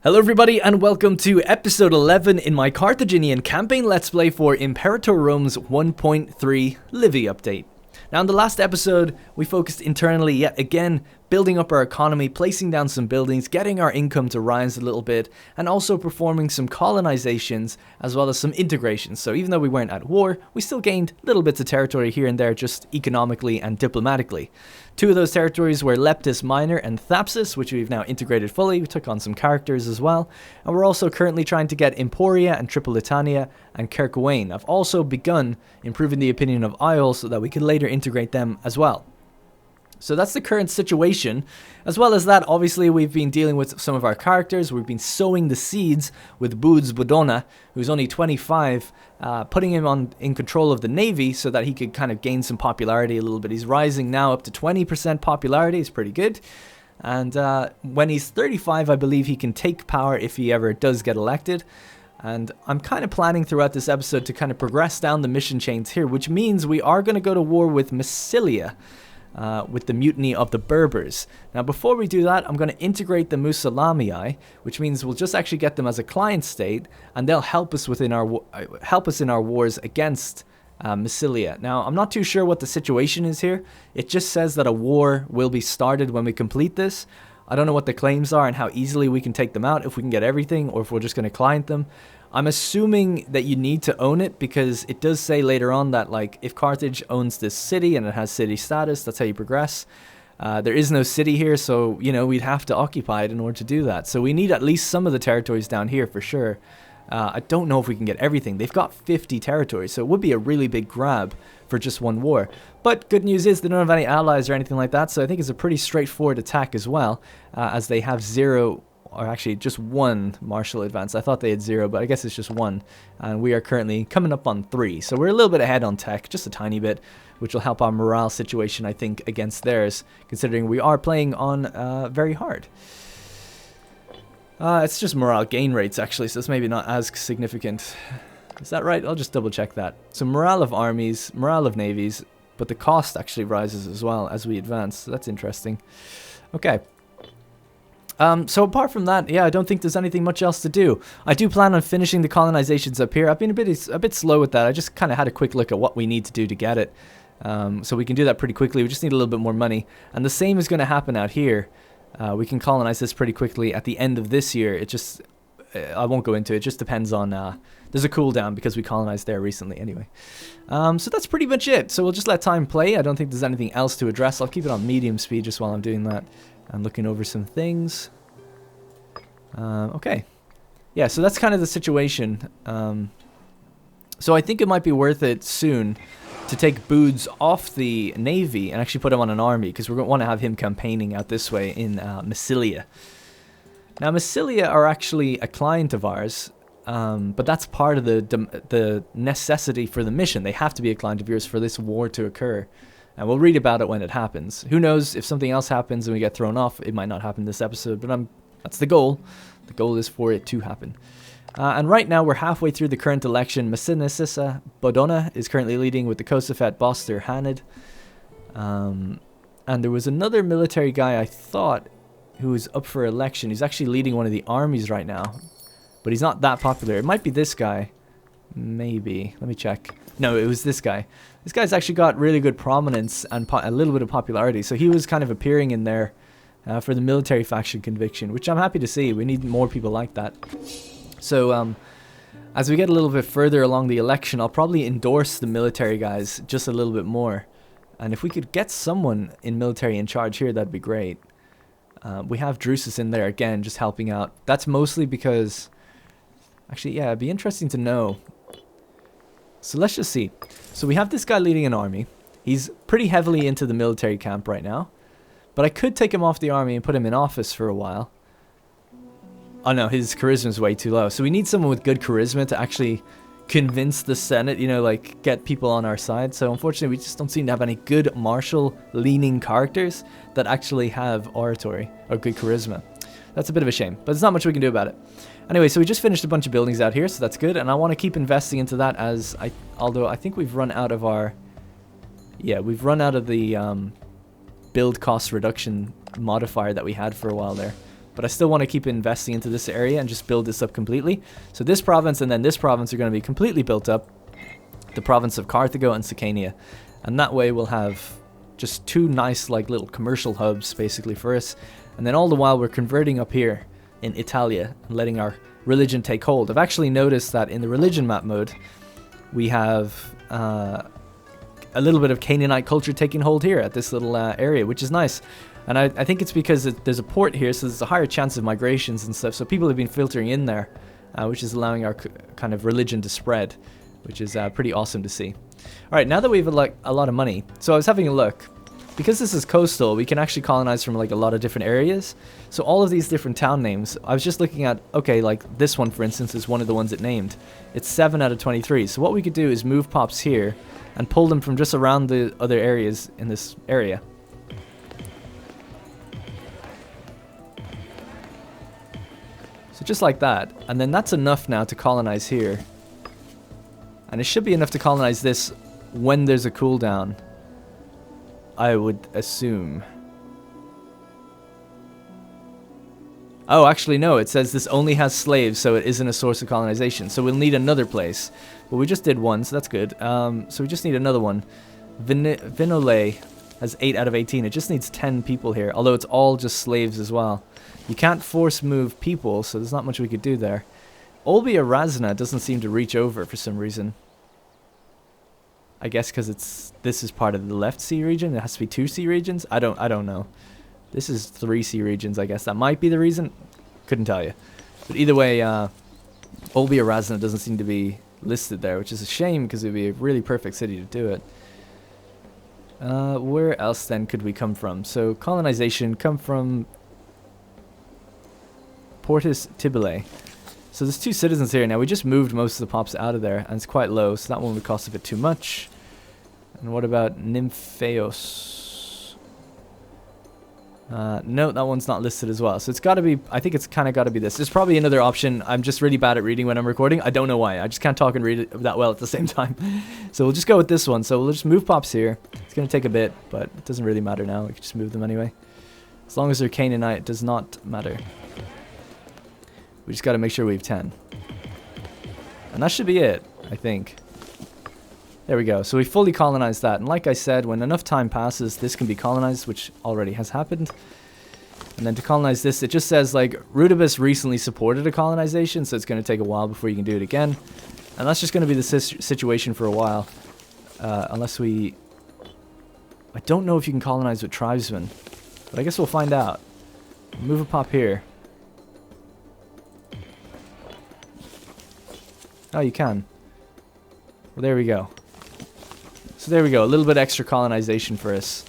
Hello everybody and welcome to episode 11 in my Carthaginian campaign let's play for Imperator Rome's 1.3 Livy update. Now in the last episode we focused internally yet again, building up our economy, placing down some buildings, getting our income to rise a little bit, and also performing some colonizations as well as some integrations. So even though we weren't at war, we still gained little bits of territory here and there just economically and diplomatically. Two of those territories were Leptis Minor and Thapsus, which we've now integrated fully. We took on some characters as well. And we're also currently trying to get Emporia and Tripolitania and Kerkuane. I've also begun improving the opinion of Isle so that we can later integrate them as well. So that's the current situation. As well as that, obviously we've been dealing with some of our characters. We've been sowing the seeds with Buds Budona, who's only 25, putting him in control of the navy so that he could kind of gain some popularity a little bit. He's rising now up to 20% popularity. It's pretty good. And when he's 35, I believe he can take power if he ever does get elected. And I'm kind of planning throughout this episode to kind of progress down the mission chains here, which means we are going to go to war with Massylia. With the mutiny of the Berbers. Now before we do that, I'm going to integrate the Mozillian Elite, which means we'll just actually get them as a client state, and they'll help us in our wars against Massylia. Now I'm not too sure what the situation is here. It just says that a war will be started when we complete this. I don't know what the claims are and how easily we can take them out, if we can get everything or if we're just going to client them. I'm assuming that you need to own it because it does say later on that like if Carthage owns this city and it has city status, that's how you progress. There is no city here, so you know we'd have to occupy it in order to do that. So we need at least some of the territories down here for sure. I don't know if we can get everything. They've got 50 territories, so it would be a really big grab for just one war. But good news is they don't have any allies or anything like that, so I think it's a pretty straightforward attack as well, as they have zero. Or actually just one martial advance. I thought they had 0, but I guess it's just 1. And we are currently coming up on 3. So we're a little bit ahead on tech, just a tiny bit, which will help our morale situation, I think, against theirs, considering we are playing on very hard. It's just morale gain rates, actually, so it's maybe not as significant. Is that right? I'll just double check that. So morale of armies, morale of navies, but the cost actually rises as well as we advance. So that's interesting. Okay. So apart from that, yeah, I don't think there's anything much else to do. I do plan on finishing the colonizations up here. I've been a bit slow with that. I just kind of had a quick look at what we need to do to get it. So we can do that pretty quickly. We just need a little bit more money. And the same is going to happen out here. We can colonize this pretty quickly at the end of this year. It just, I won't go into it. It just depends on, there's a cooldown because we colonized there recently anyway. So that's pretty much it. So we'll just let time play. I don't think there's anything else to address. I'll keep it on medium speed just while I'm doing that. I'm looking over some things. Okay. Yeah, so that's kind of the situation. So I think it might be worth it soon to take Buds off the navy and actually put him on an army, because we're going to want to have him campaigning out this way in Massylia. Now, Massylia are actually a client of ours, but that's part of the necessity for the mission. They have to be a client of yours for this war to occur. And we'll read about it when it happens. Who knows, if something else happens and we get thrown off, it might not happen this episode, but that's the goal. The goal is for it to happen. And right now we're halfway through the current election. Massylian Budona is currently leading with the Kosafet Boster Hanid. And there was another military guy I thought who was up for election. He's actually leading one of the armies right now. But he's not that popular. It might be this guy. Maybe. Let me check. No, it was this guy. This guy's actually got really good prominence and a little bit of popularity. So he was kind of appearing in there for the military faction conviction, which I'm happy to see. We need more people like that. So as we get a little bit further along the election, I'll probably endorse the military guys just a little bit more. And if we could get someone in military in charge here, that'd be great. We have Drusus in there again, just helping out. That's mostly because... Actually, yeah, it'd be interesting to know. So let's just see. So we have this guy leading an army. He's pretty heavily into the military camp right now. But I could take him off the army and put him in office for a while. Oh no, his charisma is way too low. So we need someone with good charisma to actually convince the Senate, you know, like get people on our side. So unfortunately, we just don't seem to have any good martial-leaning characters that actually have oratory or good charisma. That's a bit of a shame, but there's not much we can do about it. Anyway, so we just finished a bunch of buildings out here, so that's good. And I want to keep investing into that although I think we've run out of our... Yeah, we've run out of the... build cost reduction modifier that we had for a while there. but I still want to keep investing into this area and just build this up completely. So this province and then this province are going to be completely built up. The province of Carthago and Sicania. And that way we'll have just two nice like little commercial hubs basically for us. And then all the while we're converting up here in Italia and letting our religion take hold. I've actually noticed that in the religion map mode we have a little bit of Canaanite culture taking hold here at this little area, which is nice. And I think it's because there's a port here, so there's a higher chance of migrations and stuff. So people have been filtering in there, which is allowing our kind of religion to spread, which is pretty awesome to see. All right, now that we have like a lot of money, so I was having a look. Because this is coastal, we can actually colonize from like a lot of different areas. So all of these different town names, I was just looking at, okay, like this one, for instance, is one of the ones it named. It's 7 out of 23. So what we could do is move pops here and pull them from just around the other areas in this area. So just like that. And then that's enough now to colonize here. And it should be enough to colonize this when there's a cooldown, I would assume. Oh, actually no, it says this only has slaves, so it isn't a source of colonization. So we'll need another place. But we just did one, so that's good. So we just need another one. Vinolae has 8 out of 18. It just needs 10 people here, although it's all just slaves as well. You can't force move people, so there's not much we could do there. Olbia Razna doesn't seem to reach over for some reason. I guess because this is part of the left sea region. It has to be 2 sea regions. I don't know. This is 3 sea regions. I guess that might be the reason. Couldn't tell you. But either way, Olbia Razna doesn't seem to be listed there, which is a shame because it would be a really perfect city to do it. Where else then could we come from? So colonization come from Portus Tibile. So there's 2 citizens here now. We just moved most of the pops out of there, and it's quite low, so that one would cost a bit too much. And what about Nymphaeos? No, that one's not listed as well. So it's got to be, I think it's kind of got to be this. There's probably another option. I'm just really bad at reading when I'm recording. I don't know why. I just can't talk and read it that well at the same time. So we'll just go with this one. So we'll just move pops here. It's going to take a bit, but it doesn't really matter now. We can just move them anyway. As long as they're Canaanite, it does not matter. We just got to make sure we have 10. And that should be it, I think. There we go. So we fully colonized that. And like I said, when enough time passes, this can be colonized, which already has happened. And then to colonize this, it just says, like, Rudibus recently supported a colonization, so it's going to take a while before you can do it again. And that's just going to be the situation for a while. Unless we... I don't know if you can colonize with tribesmen. But I guess we'll find out. Move a pop here. Oh, you can. Well, there we go. So there we go. A little bit extra colonization for us.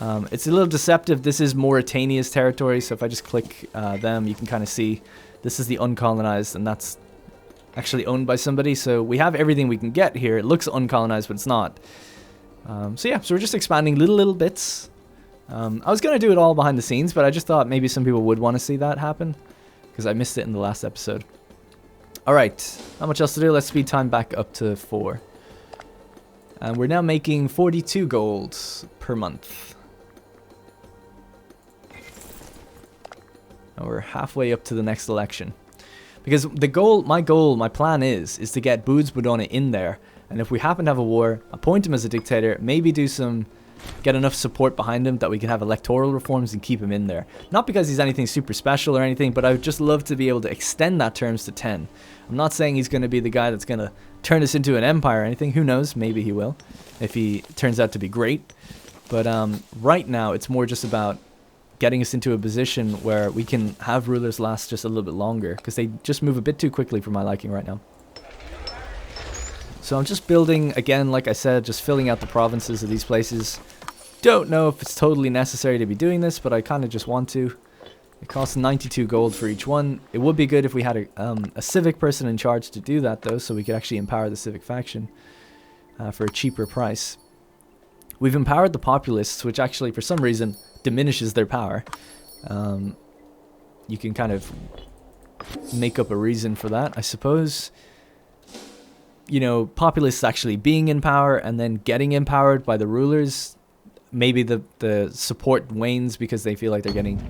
It's a little deceptive. This is Mauritania's territory, so if I just click them, you can kind of see this is the uncolonized, and that's actually owned by somebody. So we have everything we can get here. It looks uncolonized, but it's not. So yeah, so we're just expanding little bits. I was going to do it all behind the scenes, but I just thought maybe some people would want to see that happen, because I missed it in the last episode. Alright, not much else to do. Let's speed time back up to 4. And we're now making 42 gold per month. And we're halfway up to the next election. Because my plan is to get Boods Budona in there. And if we happen to have a war, appoint him as a dictator, maybe get enough support behind him that we can have electoral reforms and keep him in there. Not because he's anything super special or anything, but I would just love to be able to extend that terms to 10. I'm not saying he's going to be the guy that's going to turn us into an empire or anything. Who knows? Maybe he will, if he turns out to be great. But right now, it's more just about getting us into a position where we can have rulers last just a little bit longer, because they just move a bit too quickly for my liking right now. So I'm just building, again, like I said, just filling out the provinces of these places. Don't know if it's totally necessary to be doing this, but I kind of just want to. It costs 92 gold for each one. It would be good if we had a civic person in charge to do that, though, so we could actually empower the civic faction for a cheaper price. We've empowered the populists, which actually, for some reason, diminishes their power. You can kind of make up a reason for that, I suppose. You know, populists actually being in power and then getting empowered by the rulers. Maybe the support wanes because they feel like they're getting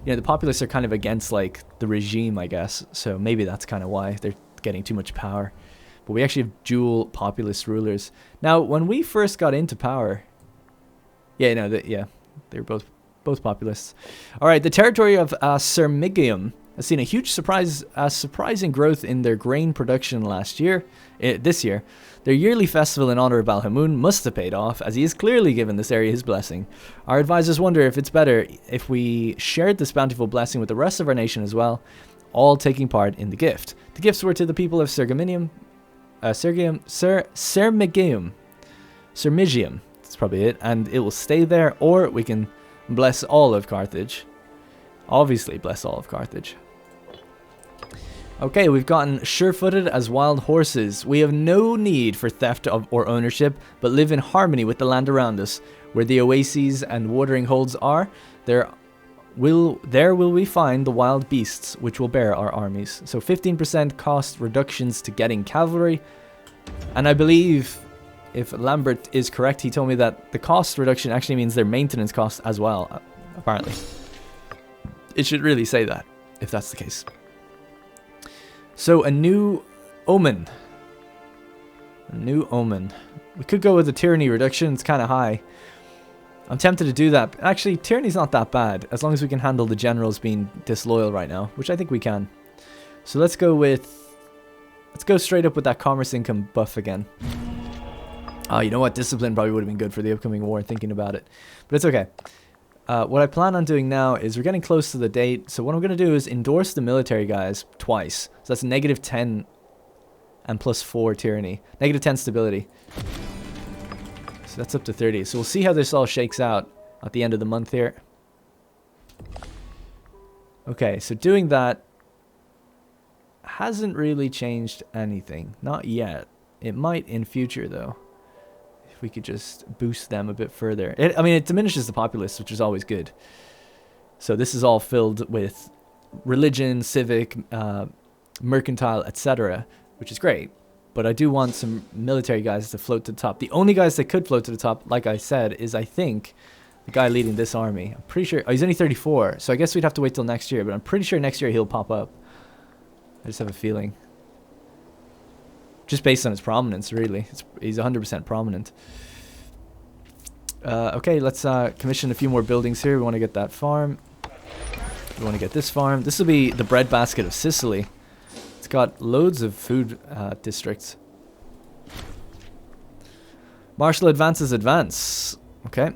you know, the populace are kind of against like the regime, I guess. So maybe that's kind of why they're getting too much power. But we actually have dual populist rulers. Now, when we first got into power, yeah, no, they're both populists. All right, the territory of Sirmigium has seen a huge surprising growth in their grain production this year. Their yearly festival in honor of Balhamun must have paid off, as he has clearly given this area his blessing. Our advisors wonder if it's better if we shared this bountiful blessing with the rest of our nation as well, all taking part in the gift. The gifts were to the people of Sirmigium. Sirmigium, that's probably it, and it will stay there, or we can bless all of Carthage. Obviously, bless all of Carthage. Okay, we've gotten sure-footed as wild horses. We have no need for theft or ownership, but live in harmony with the land around us. Where the oases and watering holes are, there will we find the wild beasts which will bear our armies. So 15% cost reductions to getting cavalry. And I believe, if Lambert is correct, he told me that the cost reduction actually means their maintenance cost as well, apparently. It should really say that, if that's the case. So, a new omen. A new omen. We could go with a tyranny reduction. It's kind of high. I'm tempted to do that. Actually, tyranny's not that bad, as long as we can handle the generals being disloyal right now, which I think we can. So let's go straight up with that commerce income buff again. Oh, you know what? Discipline probably would have been good for the upcoming war, thinking about it. But it's okay. What I plan on doing now is we're getting close to the date. So what I'm going to do is endorse the military guys twice. So that's -10 and +4 tyranny. -10 stability. So that's up to 30. So we'll see how this all shakes out at the end of the month here. Okay, so doing that hasn't really changed anything. Not yet. It might in future, though. If we could just boost them a bit further. I mean, it diminishes the populace, which is always good. So this is all filled with religion, civic, mercantile, etc., which is great. But I do want some military guys to float to the top. The only guys that could float to the top, like I said, is I think the guy leading this army. I'm pretty sure... Oh, he's only 34, so I guess we'd have to wait till next year. But I'm pretty sure next year he'll pop up. I just have a feeling. Just based on his prominence, really. He's 100% prominent. Okay, let's commission a few more buildings here. We want to get that farm. We want to get this farm. This will be the Breadbasket of Sicily. It's got loads of food districts. Martial advances advance. Okay.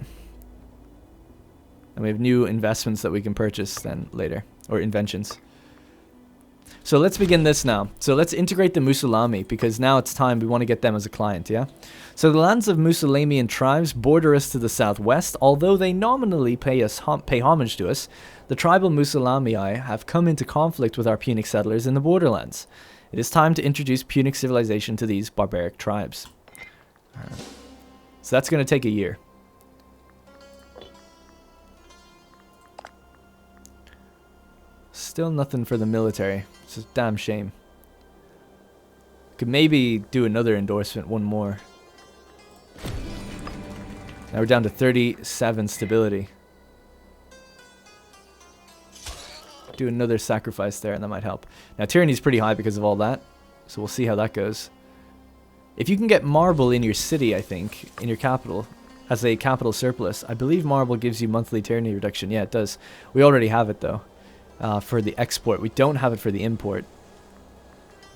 And we have new investments that we can purchase then later. Or inventions. So let's begin this now. So let's integrate the Mozillian, because now it's time we want to get them as a client, yeah? So the lands of Mozillian tribes border us to the southwest. Although they nominally pay homage to us, the tribal Mozillian have come into conflict with our Punic settlers in the borderlands. It is time to introduce Punic civilization to these barbaric tribes. So that's going to take a year. Still nothing for the military. It's a damn shame. Could maybe do another endorsement, one more. Now we're down to 37 stability. Do another sacrifice there and that might help. Now tyranny's pretty high because of all that. So we'll see how that goes. If you can get marble in your city, I think, in your capital, as a capital surplus, I believe marble gives you monthly tyranny reduction. Yeah, it does. We already have it though. For the export. We don't have it for the import,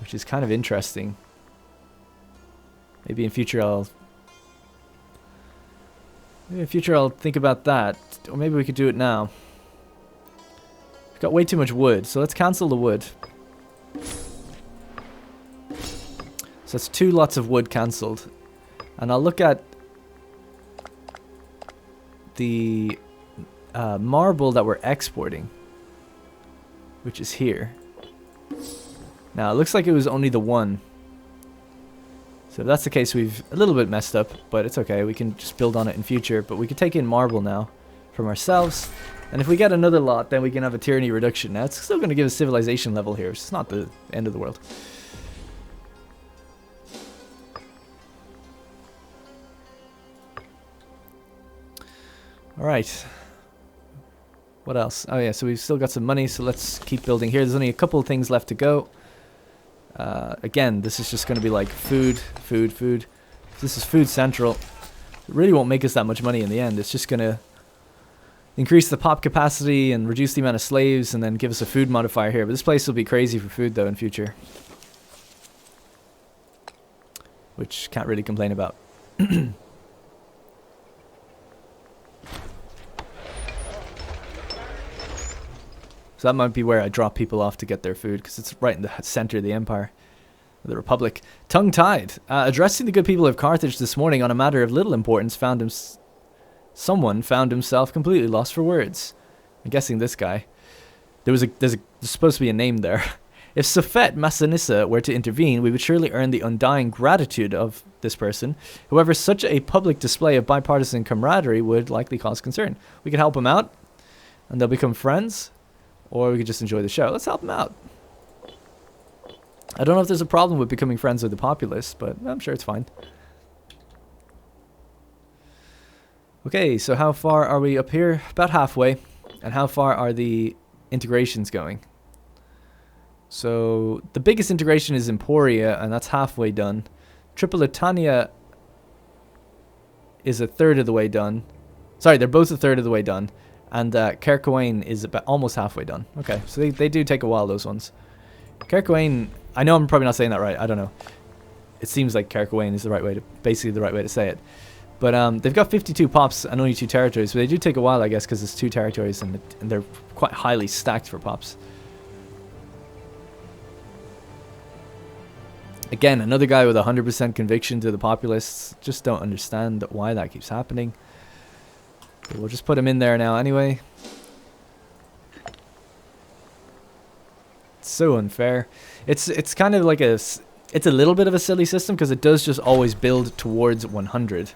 which is kind of interesting. Maybe in future I'll think about that, or maybe we could do it now. We've got way too much wood, so let's cancel the wood. So that's 2 lots of wood cancelled, and I'll look at the marble that we're exporting, which is here. Now, it looks like it was only the one. So if that's the case, we've a little bit messed up, but it's okay. We can just build on it in future. But we can take in marble now from ourselves. And if we get another lot, then we can have a tyranny reduction. Now, it's still going to give us civilization level here. It's not the end of the world. Alright. What else? Oh yeah, so we've still got some money, so let's keep building here. There's only a couple of things left to go. Again, this is just going to be like food. This is food central. It really won't make us that much money in the end. It's just going to increase the pop capacity and reduce the amount of slaves and then give us a food modifier here. But this place will be crazy for food though in future. Which can't really complain about. So that might be where I drop people off to get their food, because it's right in the center of the empire, the republic. Tongue-tied. Addressing the good people of Carthage this morning on a matter of little importance, someone found himself completely lost for words. I'm guessing this guy. There's supposed to be a name there. If Sophet Massinissa were to intervene, we would surely earn the undying gratitude of this person. However, such a public display of bipartisan camaraderie would likely cause concern. We could help him out, and they'll become friends. Or we could just enjoy the show. Let's help them out. I don't know if there's a problem with becoming friends with the populace, but I'm sure it's fine. Okay, so how far are we up here? About halfway. And how far are the integrations going? So the biggest integration is Emporia, and that's halfway done. Tripolitania is a third of the way done. Sorry, they're both a third of the way done. And Carcoane is about almost halfway done. Okay, so they do take a while, those ones. Carcoane, I know I'm probably not saying that right. I don't know. It seems like Carcoane is basically the right way to say it. But they've got 52 pops and only 2 territories. So they do take a while, I guess, because it's 2 territories and they're quite highly stacked for pops. Again, another guy with 100% conviction to the populists. Just don't understand why that keeps happening. We'll just put him in there now anyway. It's so unfair. It's kind of like it's a little bit of a silly system because it does just always build towards 100.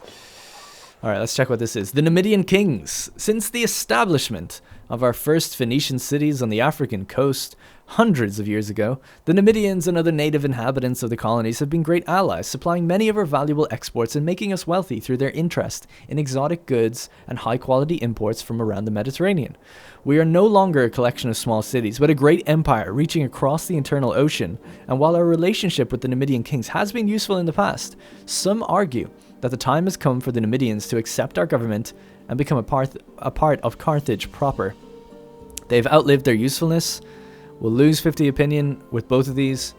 Alright, let's check what this is. The Numidian kings. Since the establishment of our first Phoenician cities on the African coast hundreds of years ago, the Numidians and other native inhabitants of the colonies have been great allies, supplying many of our valuable exports and making us wealthy through their interest in exotic goods and high-quality imports from around the Mediterranean. We are no longer a collection of small cities, but a great empire reaching across the internal ocean, and while our relationship with the Numidian kings has been useful in the past, some argue that the time has come for the Numidians to accept our government and become a part of Carthage proper. They've outlived their usefulness. We'll lose 50 opinion with both of these,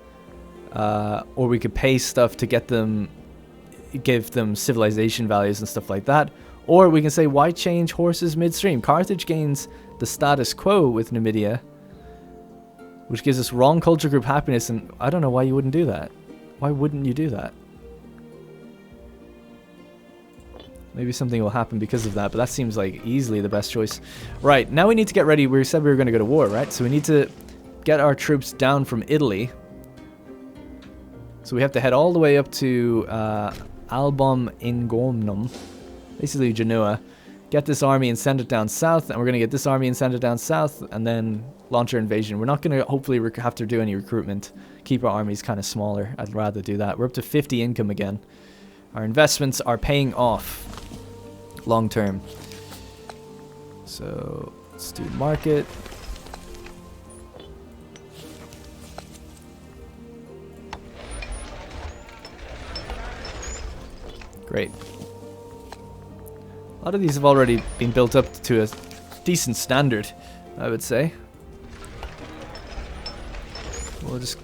or we could pay stuff to give them civilization values and stuff like that, or we can say, why change horses midstream? Carthage gains the status quo with Numidia, which gives us wrong culture group happiness, and I don't know why you wouldn't do that. Why wouldn't you do that? Maybe something will happen because of that, but that seems like easily the best choice. Right, now we need to get ready. We said we were going to go to war, right? So we need to get our troops down from Italy. So we have to head all the way up to Album Ingomnum, basically Genoa. Get this army and send it down south, and we're going to get this army and send it down south, and then launch our invasion. We're not going to hopefully have to do any recruitment. Keep our armies kind of smaller. I'd rather do that. We're up to 50 income again. Our investments are paying off long term. So let's do market. Great. A lot of these have already been built up to a decent standard, I would say. We'll just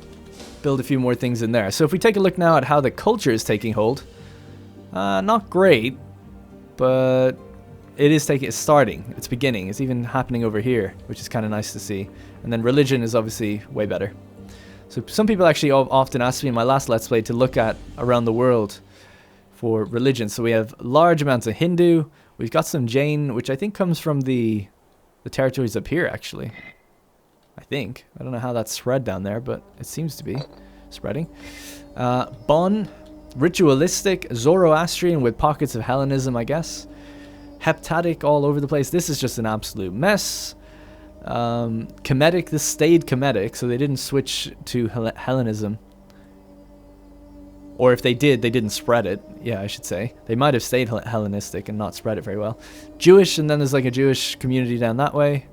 build a few more things in there. So if we take a look now at how the culture is taking hold, not great, but it's starting, it's beginning, it's even happening over here, which is kind of nice to see. And then religion is obviously way better. So some people actually often ask me in my last Let's Play to look at around the world for religion. So we have large amounts of Hindu, we've got some Jain, which I think comes from the territories up here actually. I think. I don't know how that's spread down there, but it seems to be spreading. Bon, ritualistic, Zoroastrian with pockets of Hellenism, I guess. Heptatic all over the place. This is just an absolute mess. Kemetic, this stayed Kemetic, so they didn't switch to Hellenism. Or if they did, they didn't spread it. Yeah, I should say. They might have stayed Hellenistic and not spread it very well. Jewish, and then there's like a Jewish community down that way.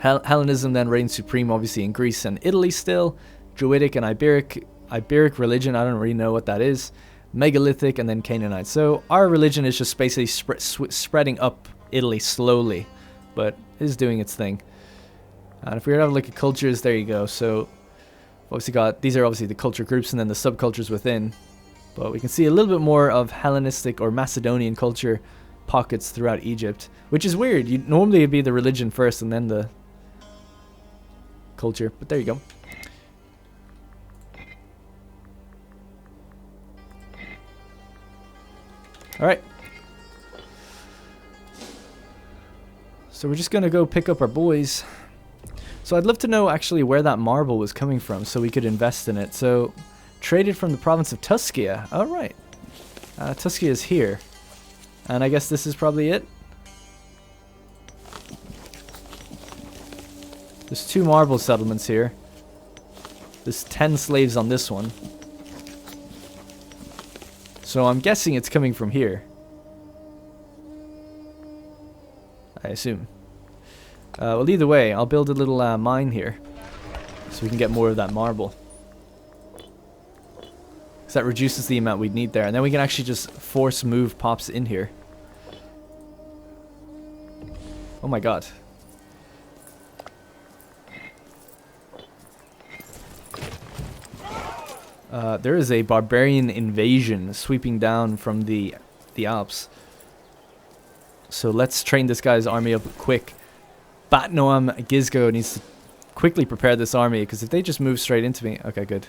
Hellenism then reigns supreme, obviously, in Greece and Italy still. Druidic and Iberic religion, I don't really know what that is. Megalithic, and then Canaanite. So our religion is just basically spreading up Italy slowly, but it is doing its thing. And if we have a look at cultures, there you go. So obviously these are obviously the culture groups and then the subcultures within. But we can see a little bit more of Hellenistic or Macedonian culture pockets throughout Egypt, which is weird. Normally it'd be the religion first and then the culture, but there you go. Alright. So we're just gonna go pick up our boys. So I'd love to know actually where that marble was coming from so we could invest in it. So, traded from the province of Tuscia. Alright. Tuscia is here. And I guess this is probably it. There's 2 marble settlements here. There's 10 slaves on this one. So I'm guessing it's coming from here. I assume. Well, either way, I'll build a little mine here. So we can get more of that marble. Because that reduces the amount we'd need there. And then we can actually just force move pops in here. Oh my god. There is a barbarian invasion sweeping down from the Alps. So let's train this guy's army up quick. Batnoam Gizgo needs to quickly prepare this army, because if they just move straight into me... Okay, good.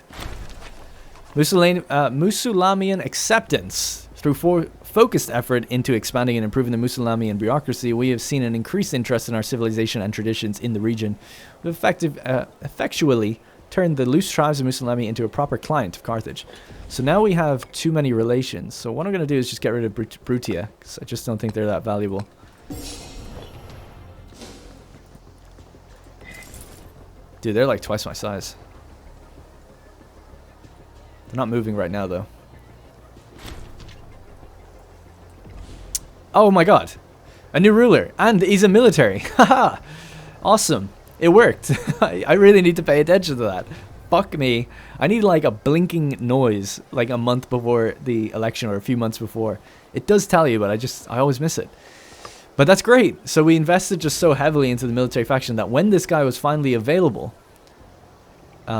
Massylian acceptance. Through focused effort into expanding and improving the Massylian bureaucracy, we have seen an increased interest in our civilization and traditions in the region. We've effectually turned the loose tribes of Massylian into a proper client of Carthage. So now we have too many relations. So what I'm going to do is just get rid of Brutia, because I just don't think they're that valuable. Dude, they're like twice my size. They're not moving right now, though. Oh my god. A new ruler. And he's a military. Haha. Awesome. It worked. I really need to pay attention to that. Fuck me. I need like a blinking noise like a month before the election or a few months before. It does tell you, but I always miss it. But that's great. So we invested just so heavily into the military faction that when this guy was finally available, he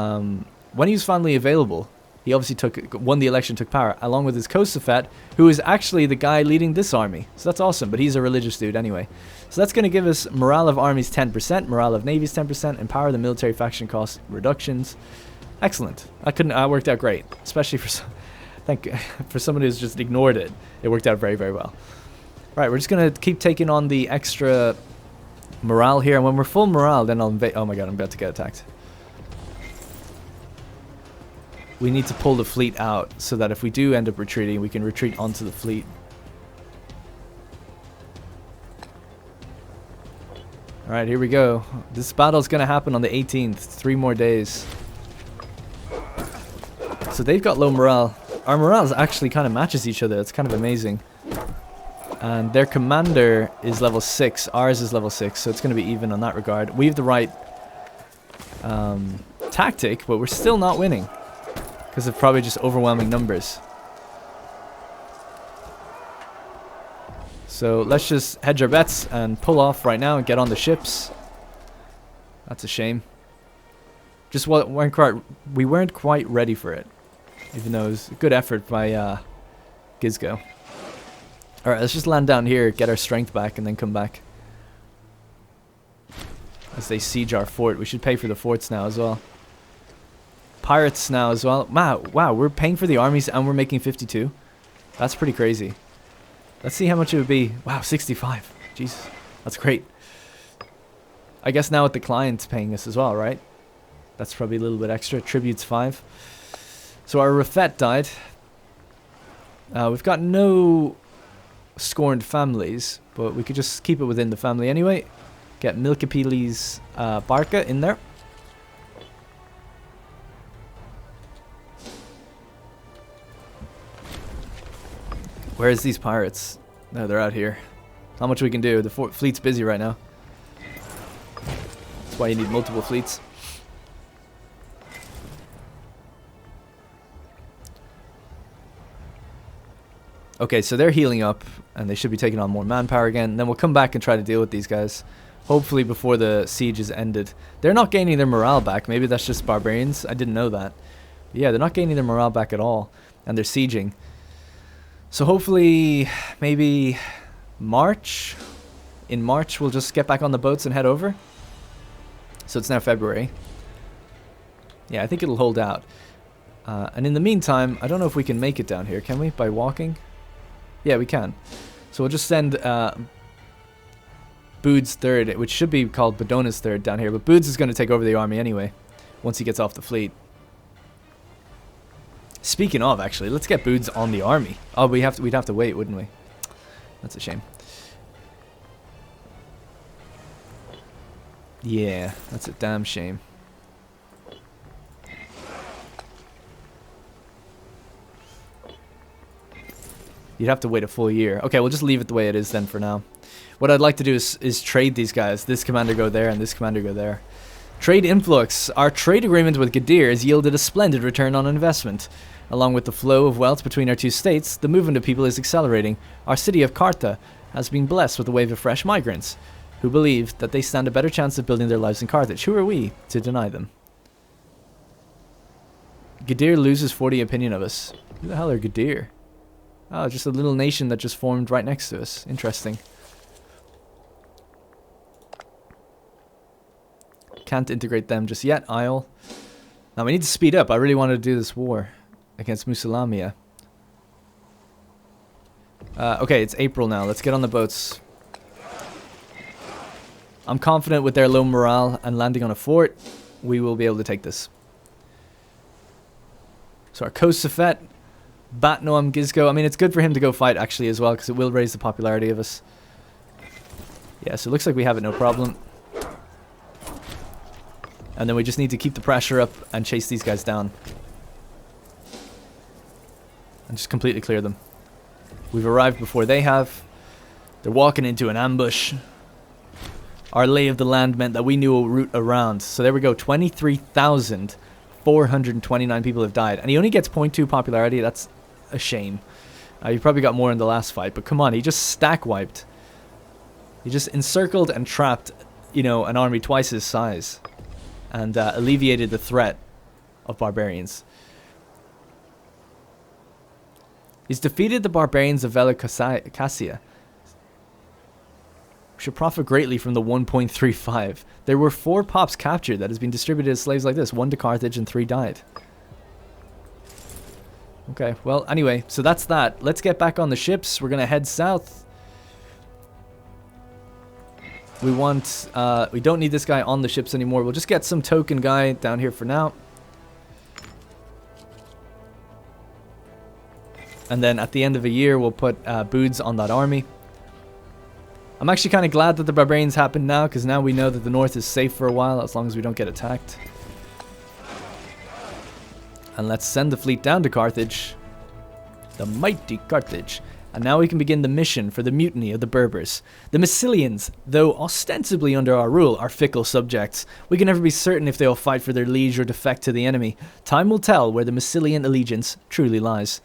obviously won the election, took power, along with his co-Safet, who is actually the guy leading this army. So that's awesome, but he's a religious dude anyway. So that's going to give us morale of armies 10%, morale of navies 10%, empower the military faction cost reductions. Excellent. That worked out great, especially for someone who's just ignored it. It worked out very, very well. Right, we're just going to keep taking on the extra morale here, and when we're full morale, then I'll invade. Oh my god, I'm about to get attacked. We need to pull the fleet out so that if we do end up retreating, we can retreat onto the fleet. Alright, here we go. This battle's going to happen on the 18th. 3 more days. So they've got low morale. Our morale actually kind of matches each other. It's kind of amazing. And their commander is level 6. Ours is level 6. So it's going to be even on that regard. We have the right tactic, but we're still not winning. Because of probably just overwhelming numbers. So let's just hedge our bets and pull off right now and get on the ships. That's a shame. Just we weren't quite ready for it. Even though it was a good effort by Gizgo. Alright, let's just land down here, get our strength back, and then come back. As they siege our fort. We should pay for the forts now as well. Pirates now as well. Wow, we're paying for the armies and we're making 52. That's pretty crazy. Let's see how much it would be. Wow, 65. Jesus, that's great. I guess now with the clients paying us as well, right? That's probably a little bit extra. Tributes 5. So our Rafet died. We've got no scorned families, but we could just keep it within the family anyway. Get Milkapili's Barca in there. Where's these pirates? No, they're out here. Not much we can do. The fleet's busy right now. That's why you need multiple fleets. Okay, so they're healing up, and they should be taking on more manpower again. And then we'll come back and try to deal with these guys, hopefully before the siege is ended. They're not gaining their morale back. Maybe that's just barbarians. I didn't know that. But yeah, they're not gaining their morale back at all, and they're sieging. So hopefully, maybe March. In March, we'll just get back on the boats and head over. So it's now February. Yeah, I think it'll hold out. And in the meantime, I don't know if we can make it down here. Can we? By walking? Yeah, we can. So we'll just send Bood's third, which should be called Badona's third down here. But Bood's is going to take over the army anyway, once he gets off the fleet. Speaking of, actually, let's get Bood's on the army. Oh, we'd have to wait, wouldn't we? That's a shame. Yeah, that's a damn shame. You'd have to wait a full year. Okay, we'll just leave it the way it is then for now. What I'd like to do is trade these guys. This commander go there and this commander go there. Trade influx. Our trade agreement with Gadir has yielded a splendid return on investment. Along with the flow of wealth between our two states, the movement of people is accelerating. Our city of Carthage has been blessed with a wave of fresh migrants who believe that they stand a better chance of building their lives in Carthage. Who are we to deny them? Gadir loses 40 opinion of us. Who the hell are Gadir? Oh, just a little nation that just formed right next to us. Interesting. Can't integrate them just yet, Isle. Now we need to speed up. I really wanted to do this war against Mozillian. Okay, it's April now. Let's get on the boats. I'm confident with their low morale and landing on a fort, we will be able to take this. So our Kosefet, Batnoam, Gizko. I mean, it's good for him to go fight actually as well, because it will raise the popularity of us. Yeah, so it looks like we have it no problem. And then we just need to keep the pressure up and chase these guys down. And just completely clear them. We've arrived before they have. They're walking into an ambush. Our lay of the land meant that we knew a route around. So there we go. 23,429 people have died. And he only gets 0.2 popularity. That's a shame. He probably got more in the last fight. But come on, he just stack wiped. He just encircled and trapped, you know, an army twice his size. And alleviated the threat of barbarians. He's defeated the barbarians of Vela Cassia. We should profit greatly from the 1.35. There were 4 pops captured that has been distributed as slaves like this. 1 to Carthage and 3 died. Okay, well, anyway, so that's that. Let's get back on the ships. We're going to head south. We want, we don't need this guy on the ships anymore. We'll just get some token guy down here for now. And then at the end of a year, we'll put Boods on that army. I'm actually kind of glad that the barbarians happened now, because now we know that the north is safe for a while, as long as we don't get attacked. And let's send the fleet down to Carthage. The mighty Carthage. And now we can begin the mission for the mutiny of the Berbers. The Massylians, though ostensibly under our rule, are fickle subjects. We can never be certain if they will fight for their liege or defect to the enemy. Time will tell where the Massylian allegiance truly lies.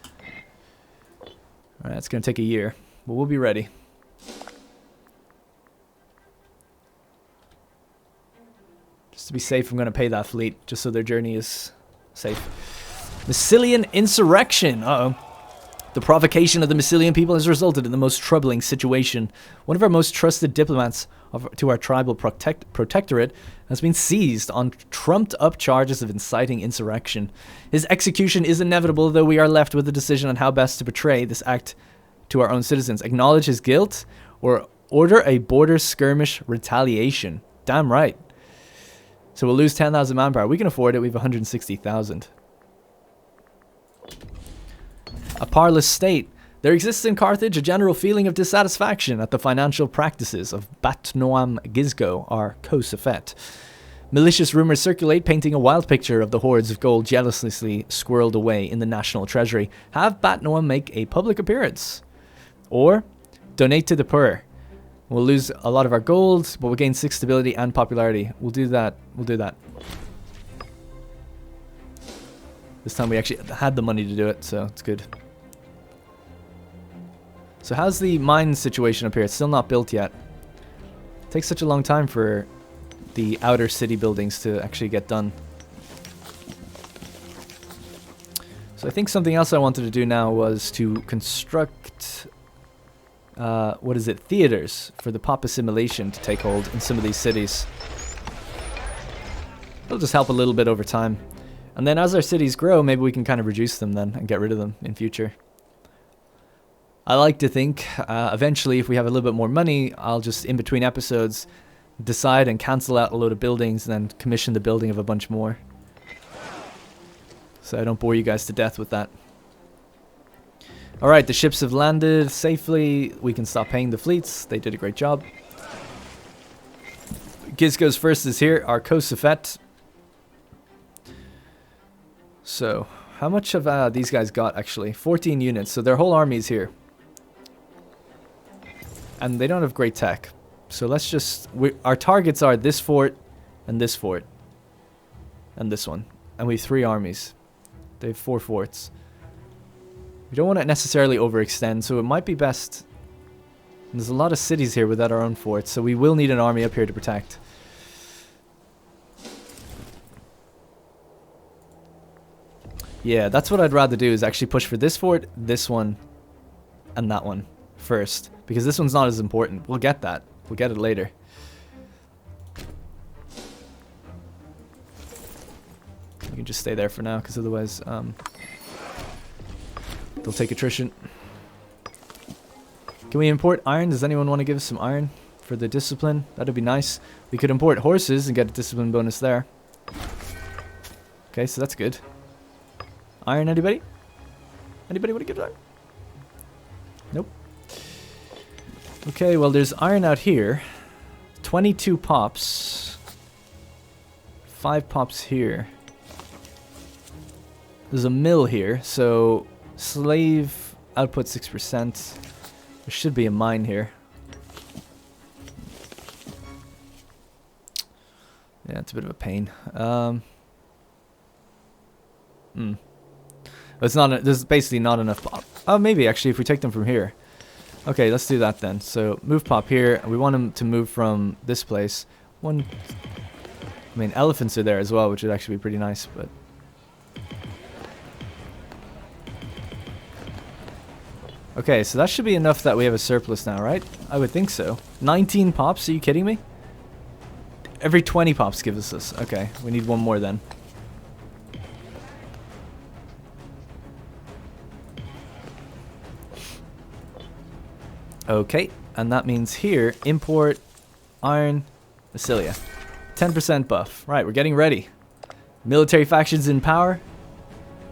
Alright, it's going to take a year, but we'll be ready. Just to be safe, I'm going to pay that fleet, just so their journey is safe. Massylian insurrection! Uh-oh. The provocation of the Massylian people has resulted in the most troubling situation. One of our most trusted diplomats to our tribal protectorate has been seized on trumped-up charges of inciting insurrection. His execution is inevitable, though we are left with a decision on how best to portray this act to our own citizens. Acknowledge his guilt, or order a border skirmish retaliation. Damn right. So we'll lose 10,000 manpower. We can afford it. We have 160,000. A parlous state. There exists in Carthage a general feeling of dissatisfaction at the financial practices of Batnoam Gizgo, our Kosefet. Malicious rumors circulate painting a wild picture of the hordes of gold jealously squirreled away in the national treasury. Have Batnoam make a public appearance. Or donate to the poor. We'll lose a lot of our gold, but we'll gain 6 stability and popularity. We'll do that. We'll do that. This time we actually had the money to do it, so it's good. So how's the mine situation up here? It's still not built yet. It takes such a long time for the outer city buildings to actually get done. So I think something else I wanted to do now was to construct, what is it, theaters for the pop assimilation to take hold in some of these cities. It'll just help a little bit over time. And then as our cities grow, maybe we can kind of reduce them then and get rid of them in future. I like to think eventually if we have a little bit more money, I'll just in between episodes decide and cancel out a load of buildings and then commission the building of a bunch more. So I don't bore you guys to death with that. Alright, the ships have landed safely. We can stop paying the fleets. They did a great job. Gizgo's first is here, our Kosafet. So, how much have these guys got actually? 14 units, so their whole army is here. And they don't have great tech. So let's just... our targets are this fort, and this fort. And this one. And we have 3 armies. They have 4 forts. We don't want to necessarily overextend, so it might be best... There's a lot of cities here without our own forts, so we will need an army up here to protect. Yeah, that's what I'd rather do, is actually push for this fort, this one, and that one first. Because this one's not as important. We'll get that. We'll get it later. You can just stay there for now, because otherwise they'll take attrition. Can we import iron? Does anyone want to give us some iron for the discipline? That'd be nice. We could import horses and get a discipline bonus there. Okay, so that's good. Iron, anybody? Anybody want to give iron? Nope. Okay, well there's iron out here. 22 pops. 5 pops here. There's a mill here, so slave output 6%. There should be a mine here. Yeah, it's a bit of a pain. It's not. There's basically not enough pop. Oh, maybe actually if we take them from here. Okay, let's do that then. So move pop here. We want them to move from this place. I mean, elephants are there as well, which would actually be pretty nice, but. Okay, so that should be enough that we have a surplus now, right? I would think so. 19 pops? Are you kidding me? Every 20 pops gives us this. Okay, we need one more then. Okay, and that means here, import iron, Massylia. 10% buff. Right, we're getting ready. Military factions in power.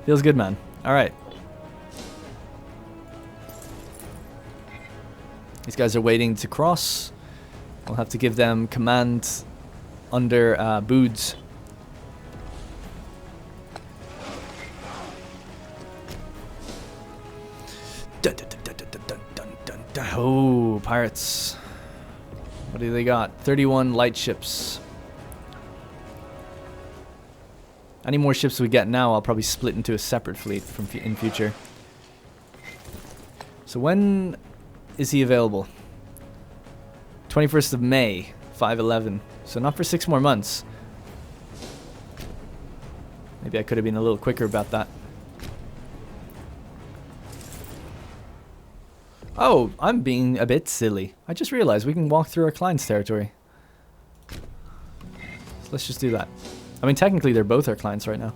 Feels good, man. Alright. These guys are waiting to cross. We'll have to give them command under Boods. Oh, pirates. What do they got? 31 light ships. Any more ships we get now, I'll probably split into a separate fleet in future. So when is he available? 21st of May, 5/11. So not for 6 more months. Maybe I could have been a little quicker about that. Oh, I'm being a bit silly. I just realized we can walk through our client's territory. So let's just do that. I mean, technically they're both our clients right now.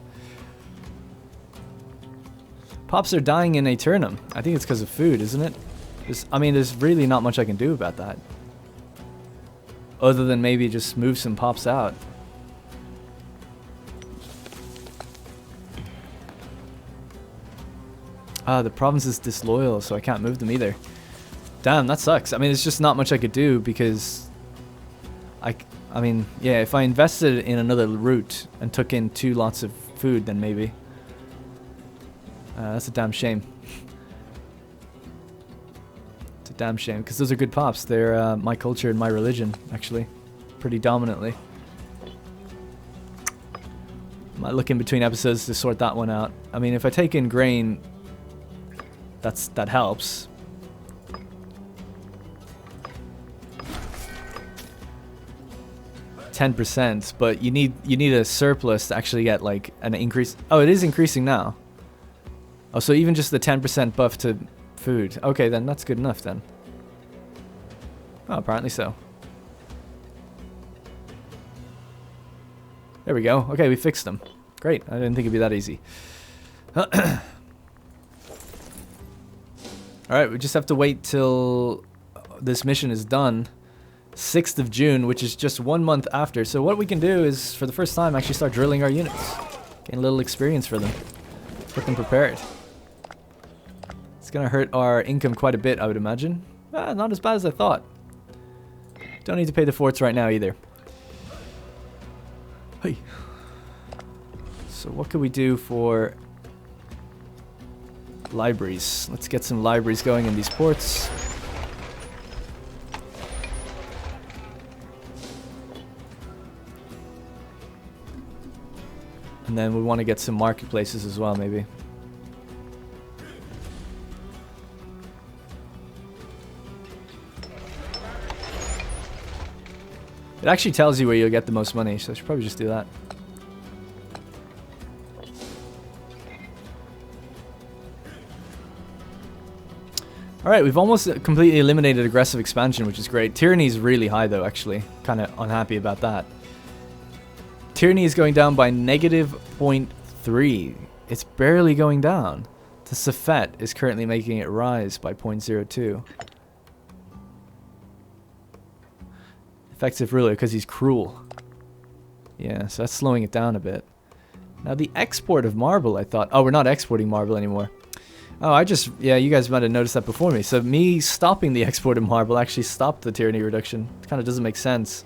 Pops are dying in Aeternum. I think it's because of food, isn't it? I mean, there's really not much I can do about that. Other than maybe just move some pops out. Ah, the province is disloyal, so I can't move them either. Damn, that sucks. I mean, it's just not much I could do because... I mean, yeah, if I invested in another route and took in 2 lots of food, then maybe. That's a damn shame. a damn shame, because those are good pops. They're my culture and my religion, actually, pretty dominantly. Might look in between episodes to sort that one out. I mean, if I take in grain, that helps. %, but you need a surplus to actually get like an increase. Oh, it is increasing now. Oh, so even just the 10% buff to food. Okay, then that's good enough then. Oh, apparently so. There we go. Okay, we fixed them. Great. I didn't think it'd be that easy. Alright, we just have to wait till this mission is done. 6th of June, which is just 1 month after. So what we can do is, for the first time, actually start drilling our units. Gain a little experience for them. Get them prepared. It's gonna hurt our income quite a bit, I would imagine. Not as bad as I thought. Don't need to pay the forts right now either. Hey. So what can we do for libraries? Let's get some libraries going in these ports. And then we want to get some marketplaces as well, maybe. It actually tells you where you'll get the most money, so I should probably just do that. Alright, we've almost completely eliminated aggressive expansion, which is great. Tyranny is really high though, actually. Kind of unhappy about that. Tyranny is going down by -0.3. It's barely going down. The Safet is currently making it rise by 0.02. Effective ruler because he's cruel. Yeah, so that's slowing it down a bit. Now the export of marble, I thought. Oh, we're not exporting marble anymore. Oh, yeah, you guys might have noticed that before me. So me stopping the export of marble actually stopped the tyranny reduction. It kind of doesn't make sense.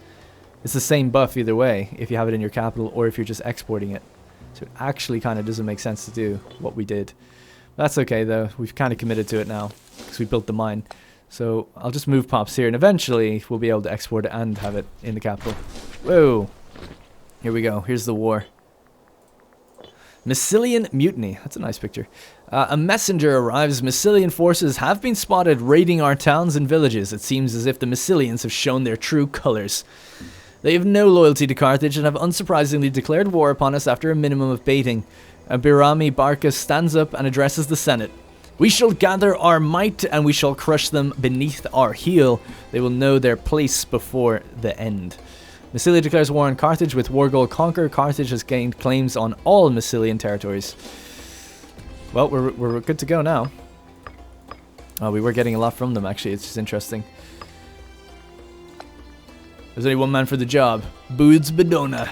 It's the same buff either way, if you have it in your capital or if you're just exporting it. So it actually kind of doesn't make sense to do what we did. That's okay though, we've kind of committed to it now, because we built the mine. So I'll just move pops here, and eventually we'll be able to export it and have it in the capital. Whoa! Here we go, here's the war. Massylian Mutiny, that's a nice picture. A messenger arrives. Massylian forces have been spotted raiding our towns and villages. It seems as if the Massylians have shown their true colors. They have no loyalty to Carthage and have unsurprisingly declared war upon us after a minimum of baiting. Birami Barca stands up and addresses the Senate. We shall gather our might and we shall crush them beneath our heel. They will know their place before the end. Massilia declares war on Carthage with war goal conquer. Carthage has gained claims on all Massylian territories. Well, we're good to go now. Oh, we were getting a lot from them actually. It's just interesting. There's only one man for the job. Boods Bedona.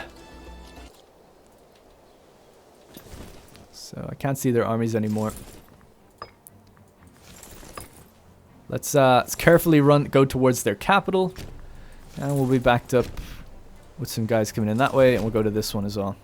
So I can't see their armies anymore. Let's carefully go towards their capital. And we'll be backed up with some guys coming in that way. And we'll go to this one as well.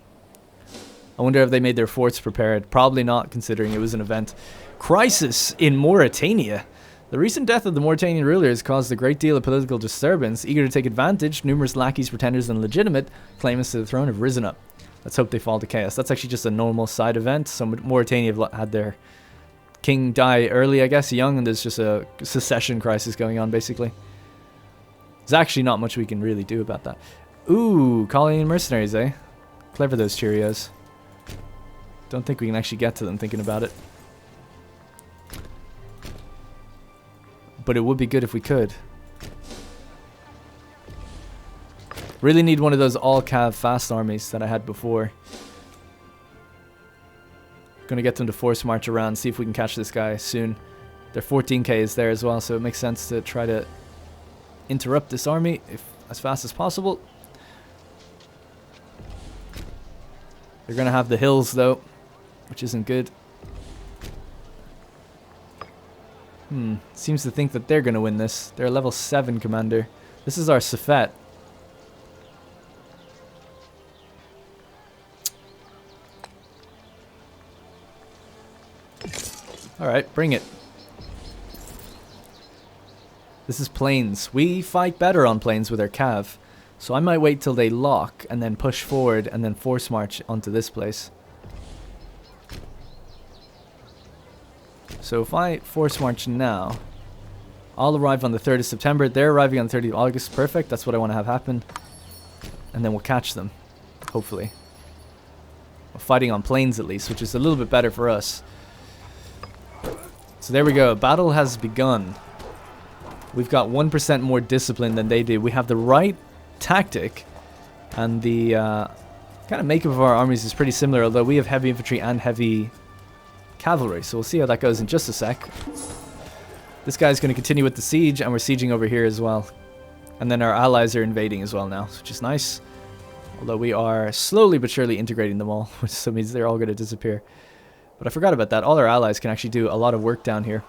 I wonder if they made their forts prepared. Probably not, considering it was an event. Crisis in Mauritania. The recent death of the Mauritanian ruler has caused a great deal of political disturbance. Eager to take advantage, numerous lackeys, pretenders, and legitimate claimants to the throne have risen up. Let's hope they fall to chaos. That's actually just a normal side event. So Mauritania have had their king die early, I guess, young, and there's just a secession crisis going on, basically. There's actually not much we can really do about that. Ooh, colony and mercenaries, eh? Clever, those Cheerios. Don't think we can actually get to them thinking about it. But it would be good if we could. Really need one of those all-cav fast armies that I had before. Gonna get them to force march around, see if we can catch this guy soon. Their 14k is there as well, so it makes sense to try to interrupt this army as fast as possible. They're gonna have the hills though, which isn't good. Seems to think that they're gonna win this. They're a level 7 commander. This is our Safet. Alright, bring it. This is plains. We fight better on plains with our cav. So I might wait till they lock and then push forward and then force march onto this place. So if I force march now, I'll arrive on the 3rd of September. They're arriving on the 30th of August. Perfect. That's what I want to have happen. And then we'll catch them. Hopefully. We're fighting on plains at least, which is a little bit better for us. So there we go. Battle has begun. We've got 1% more discipline than they do. We have the right tactic. And the kind of makeup of our armies is pretty similar, although we have heavy infantry and heavy cavalry. So we'll see how that goes in just a sec. This guy's going to continue with the siege, and we're sieging over here as well. And then our allies are invading as well now, which is nice. Although we are slowly but surely integrating them all, which so means they're all going to disappear. But I forgot about that. All our allies can actually do a lot of work down here.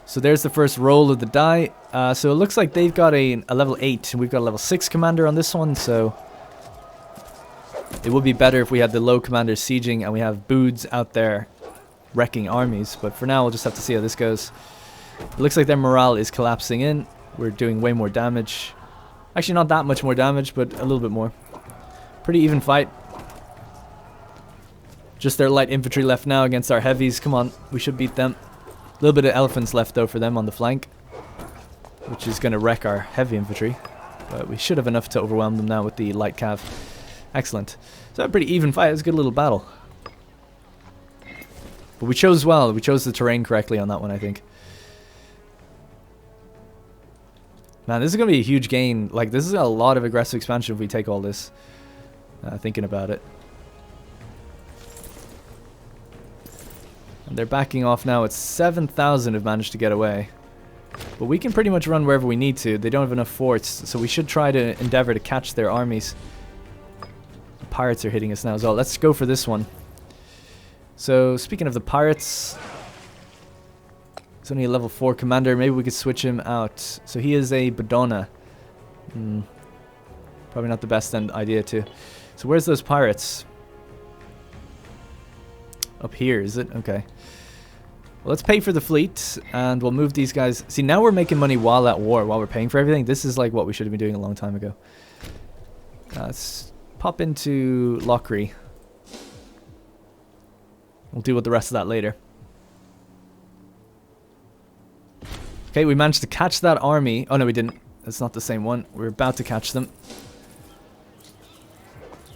So there's the first roll of the die. So it looks like they've got a level 8, and we've got a level 6 commander on this one, so it would be better if we had the low commander sieging and we have Boods out there wrecking armies. But for now, we'll just have to see how this goes. It looks like their morale is collapsing in. We're doing way more damage. Actually, not that much more damage, but a little bit more. Pretty even fight. Just their light infantry left now against our heavies. Come on, we should beat them. A little bit of elephants left, though, for them on the flank, which is going to wreck our heavy infantry. But we should have enough to overwhelm them now with the light cav. Excellent. So a pretty even fight. It was a good little battle. But we chose well. We chose the terrain correctly on that one, I think. Man, this is going to be a huge gain. Like, this is a lot of aggressive expansion if we take all this. Thinking about it. And they're backing off now. It's 7,000 have managed to get away. But we can pretty much run wherever we need to. They don't have enough forts, so we should try to endeavor to catch their armies. The pirates are hitting us now as well. Let's go for this one. So, speaking of the pirates, it's only a level 4 commander. Maybe we could switch him out. So he is a Badona. Probably not the best idea too. So where's those pirates? Up here, is it? Okay. Well, let's pay for the fleet, and we'll move these guys. See, now we're making money while at war, while we're paying for everything. This is like what we should have been doing a long time ago. Let's pop into Lockery. We'll deal with the rest of that later. Okay, we managed to catch that army. Oh, no, we didn't. That's not the same one. We're about to catch them.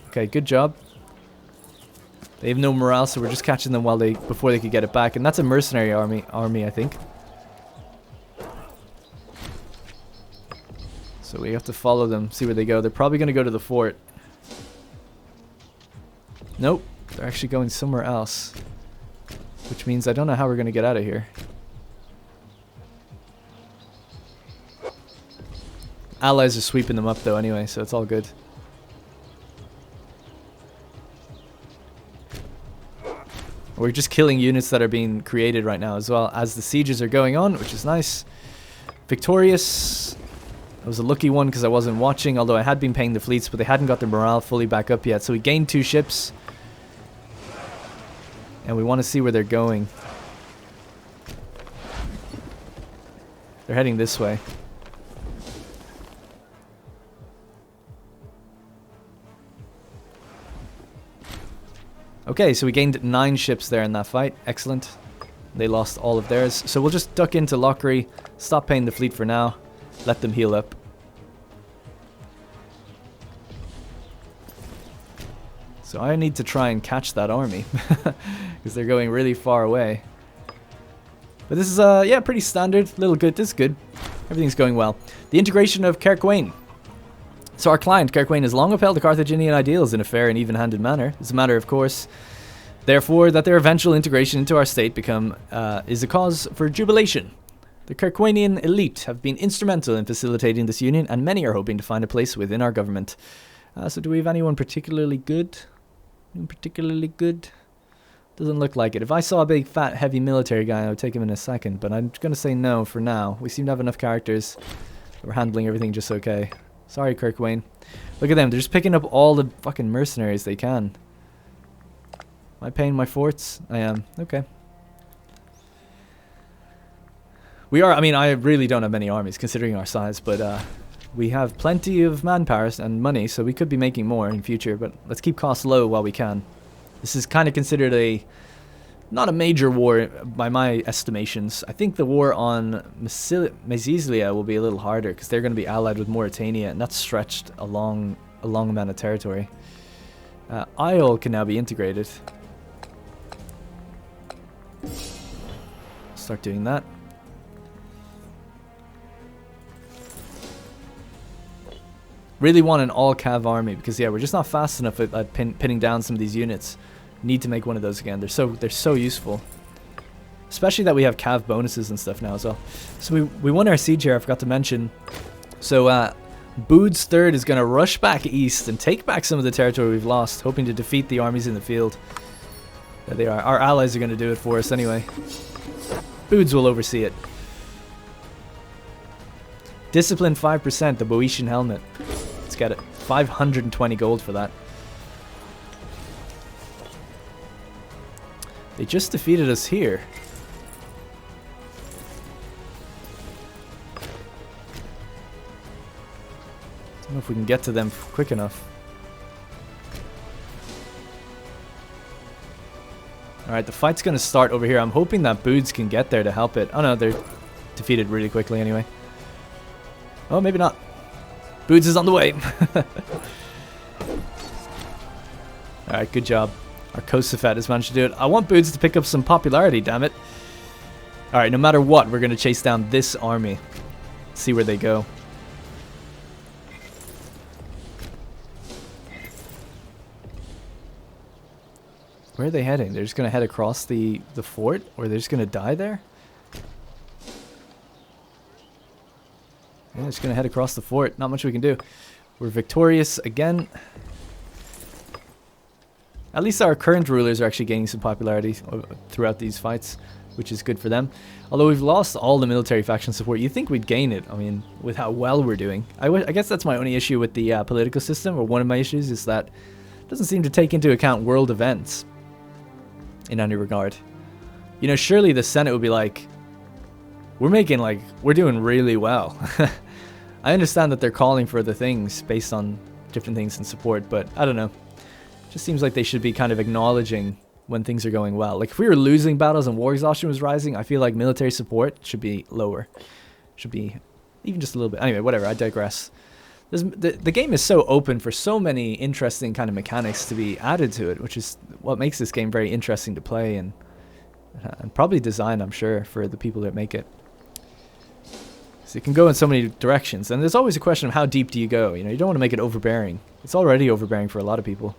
Okay, good job. They have no morale, so we're just catching them while before they could get it back. And that's a mercenary army, I think. So we have to follow them, see where they go. They're probably going to go to the fort. Nope, they're actually going somewhere else. Which means I don't know how we're going to get out of here. Allies are sweeping them up though anyway, so it's all good. We're just killing units that are being created right now as well as the sieges are going on, which is nice. Victorious. It was a lucky one because I wasn't watching, although I had been paying the fleets, but they hadn't got their morale fully back up yet. So we gained 2 ships. And we want to see where they're going. They're heading this way. Okay, so we gained 9 ships there in that fight. Excellent. They lost all of theirs. So we'll just duck into Lockery, stop paying the fleet for now, let them heal up. So I need to try and catch that army, because they're going really far away. But this is, yeah, pretty standard. Little good. This is good. Everything's going well. The integration of Carthage. So our client, Carthage, has long upheld the Carthaginian ideals in a fair and even-handed manner. It's a matter, of course, therefore, that their eventual integration into our state is a cause for jubilation. The Carthaginian elite have been instrumental in facilitating this union, and many are hoping to find a place within our government. So do we have anyone particularly good? Doesn't look like it. If I saw a big, fat, heavy military guy, I would take him in a second, but I'm going to say no for now. We seem to have enough characters. We're handling everything just okay. Sorry, Kirk Wayne. Look at them. They're just picking up all the fucking mercenaries they can. Am I paying my forts? I am. Okay. We are, I mean, I really don't have many armies considering our size, but we have plenty of manpower and money, so we could be making more in future, but let's keep costs low while we can. This is kind of considered not a major war by my estimations. I think the war on Massylia will be a little harder because they're going to be allied with Mauritania, and that's stretched a long amount of territory. Isle can now be integrated. Start doing that. Really want an all-cav army because, yeah, we're just not fast enough at pinning down some of these units. Need to make one of those again. They're so useful. Especially that we have cav bonuses and stuff now as well. So we won our siege here, I forgot to mention. So Boud's third is going to rush back east and take back some of the territory we've lost, hoping to defeat the armies in the field. There they are. Our allies are going to do it for us anyway. Boud's will oversee it. Discipline 5%, the Boeotian helmet. Let's get it. 520 gold for that. They just defeated us here. Don't know if we can get to them quick enough. Alright, the fight's going to start over here. I'm hoping that Boud's can get there to help it. Oh no, they're defeated really quickly anyway. Oh, maybe not. Boud's is on the way. Alright, good job. Our Kosafet has managed to do it. I want Boud's to pick up some popularity, damn it. Alright, no matter what, we're going to chase down this army. See where they go. Where are they heading? They're just going to head across the fort? Or they're just going to die there? Yeah, just going to head across the fort. Not much we can do. We're victorious again. At least our current rulers are actually gaining some popularity throughout these fights, which is good for them. Although we've lost all the military faction support, you'd think we'd gain it. I mean, with how well we're doing. I guess that's my only issue with the political system, or one of my issues, is that it doesn't seem to take into account world events in any regard. You know, surely the Senate would be like, we're doing really well. I understand that they're calling for other things based on different things in support, but I don't know. It just seems like they should be kind of acknowledging when things are going well. Like if we were losing battles and war exhaustion was rising, I feel like military support should be lower. Should be even just a little bit. Anyway, whatever, I digress. The game is so open for so many interesting kind of mechanics to be added to it, which is what makes this game very interesting to play and probably designed, I'm sure, for the people that make it. So it can go in so many directions, and there's always a question of how deep do you go. You know, you don't want to make it overbearing. It's already overbearing for a lot of people.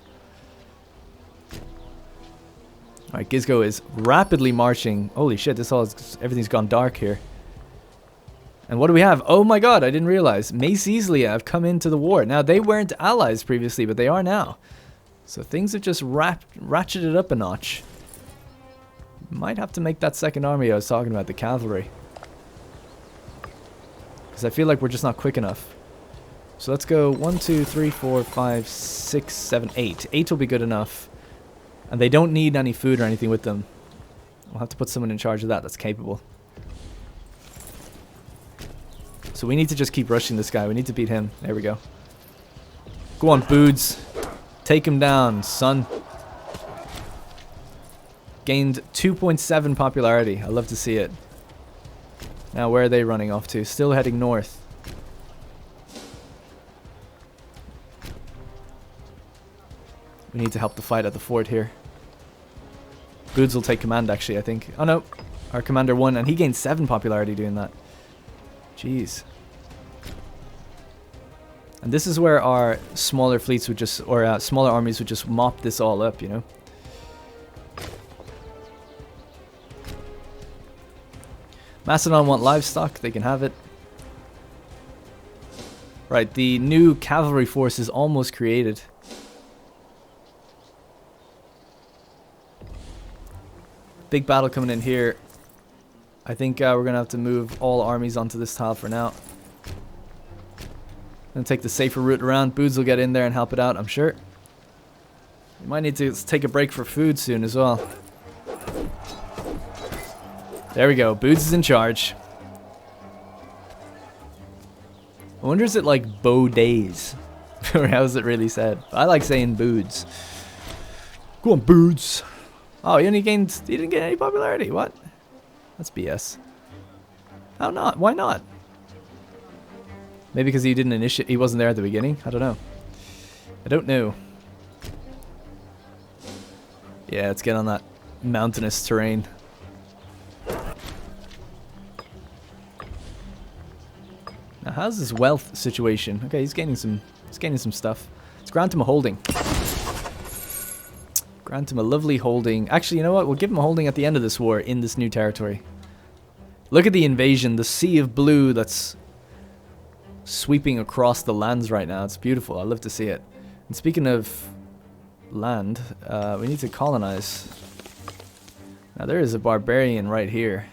Alright, Gizgo is rapidly marching. Holy shit, everything's gone dark here. And what do we have? Oh my god, I didn't realize. Massylia have come into the war. Now, they weren't allies previously, but they are now. So things have just ratcheted up a notch. Might have to make that second army I was talking about, the cavalry. Because I feel like we're just not quick enough. So let's go 1, 2, 3, 4, 5, 6, 7, 8. 8 will be good enough. And they don't need any food or anything with them. We'll have to put someone in charge of that that's capable. So we need to just keep rushing this guy. We need to beat him. There we go. Go on, Boud's. Take him down, son. Gained 2.7 popularity. I love to see it. Now, where are they running off to? Still heading north. We need to help the fight at the fort here. Boud's will take command, actually, I think. Oh, no. Our commander won, and he gained 7 popularity doing that. Jeez. And this is where our smaller fleets would just, or smaller armies would just mop this all up, you know? Macedon want livestock, they can have it. Right, the new cavalry force is almost created. Big battle coming in here. I think we're going to have to move all armies onto this tile for now. And take the safer route around. Boud's will get in there and help it out, I'm sure. We might need to take a break for food soon as well. There we go. Boud's is in charge. I wonder is it like Beau Days? Or how is it really said? I like saying Boods. Go on, Boods. Oh, you didn't get any popularity. What? That's BS. How not? Why not? Maybe because he didn't initiate. He wasn't there at the beginning. I don't know. I don't know. Yeah, let's get on that mountainous terrain. Now, how's his wealth situation? Okay, he's gaining some stuff. Let's grant him a holding. Grant him a lovely holding. Actually, you know what? We'll give him a holding at the end of this war in this new territory. Look at the invasion, the sea of blue that's sweeping across the lands right now. It's beautiful. I love to see it. And speaking of land, we need to colonize. Now there is a barbarian right here.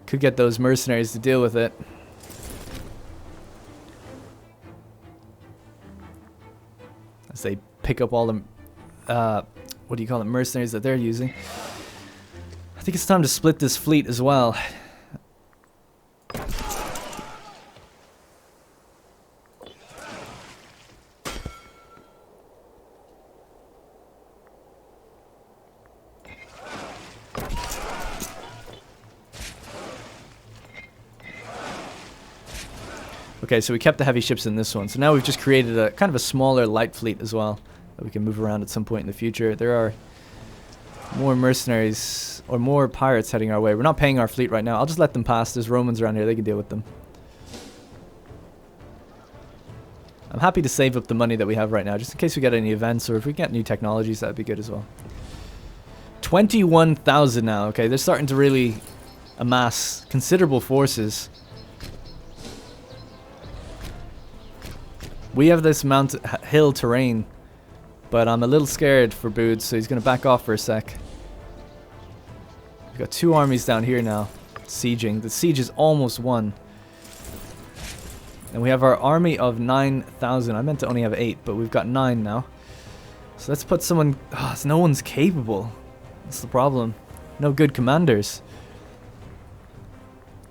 Could get those mercenaries to deal with it. As they pick up all the, what do you call it, mercenaries that they're using. I think it's time to split this fleet as well. Okay, so we kept the heavy ships in this one. So now we've just created a kind of a smaller light fleet as well that we can move around at some point in the future. There are more mercenaries or more pirates heading our way. We're not paying our fleet right now. I'll just let them pass. There's Romans around here. They can deal with them. I'm happy to save up the money that we have right now just in case we get any events or if we get new technologies, that'd be good as well. 21,000 now. Okay, they're starting to really amass considerable forces. We have this hill terrain, but I'm a little scared for Boods, so he's going to back off for a sec. We've got two armies down here now, sieging. The siege is almost won. And we have our army of 9,000. I meant to only have 8, but we've got 9 now. So let's put someone... Oh, no one's capable. That's the problem. No good commanders.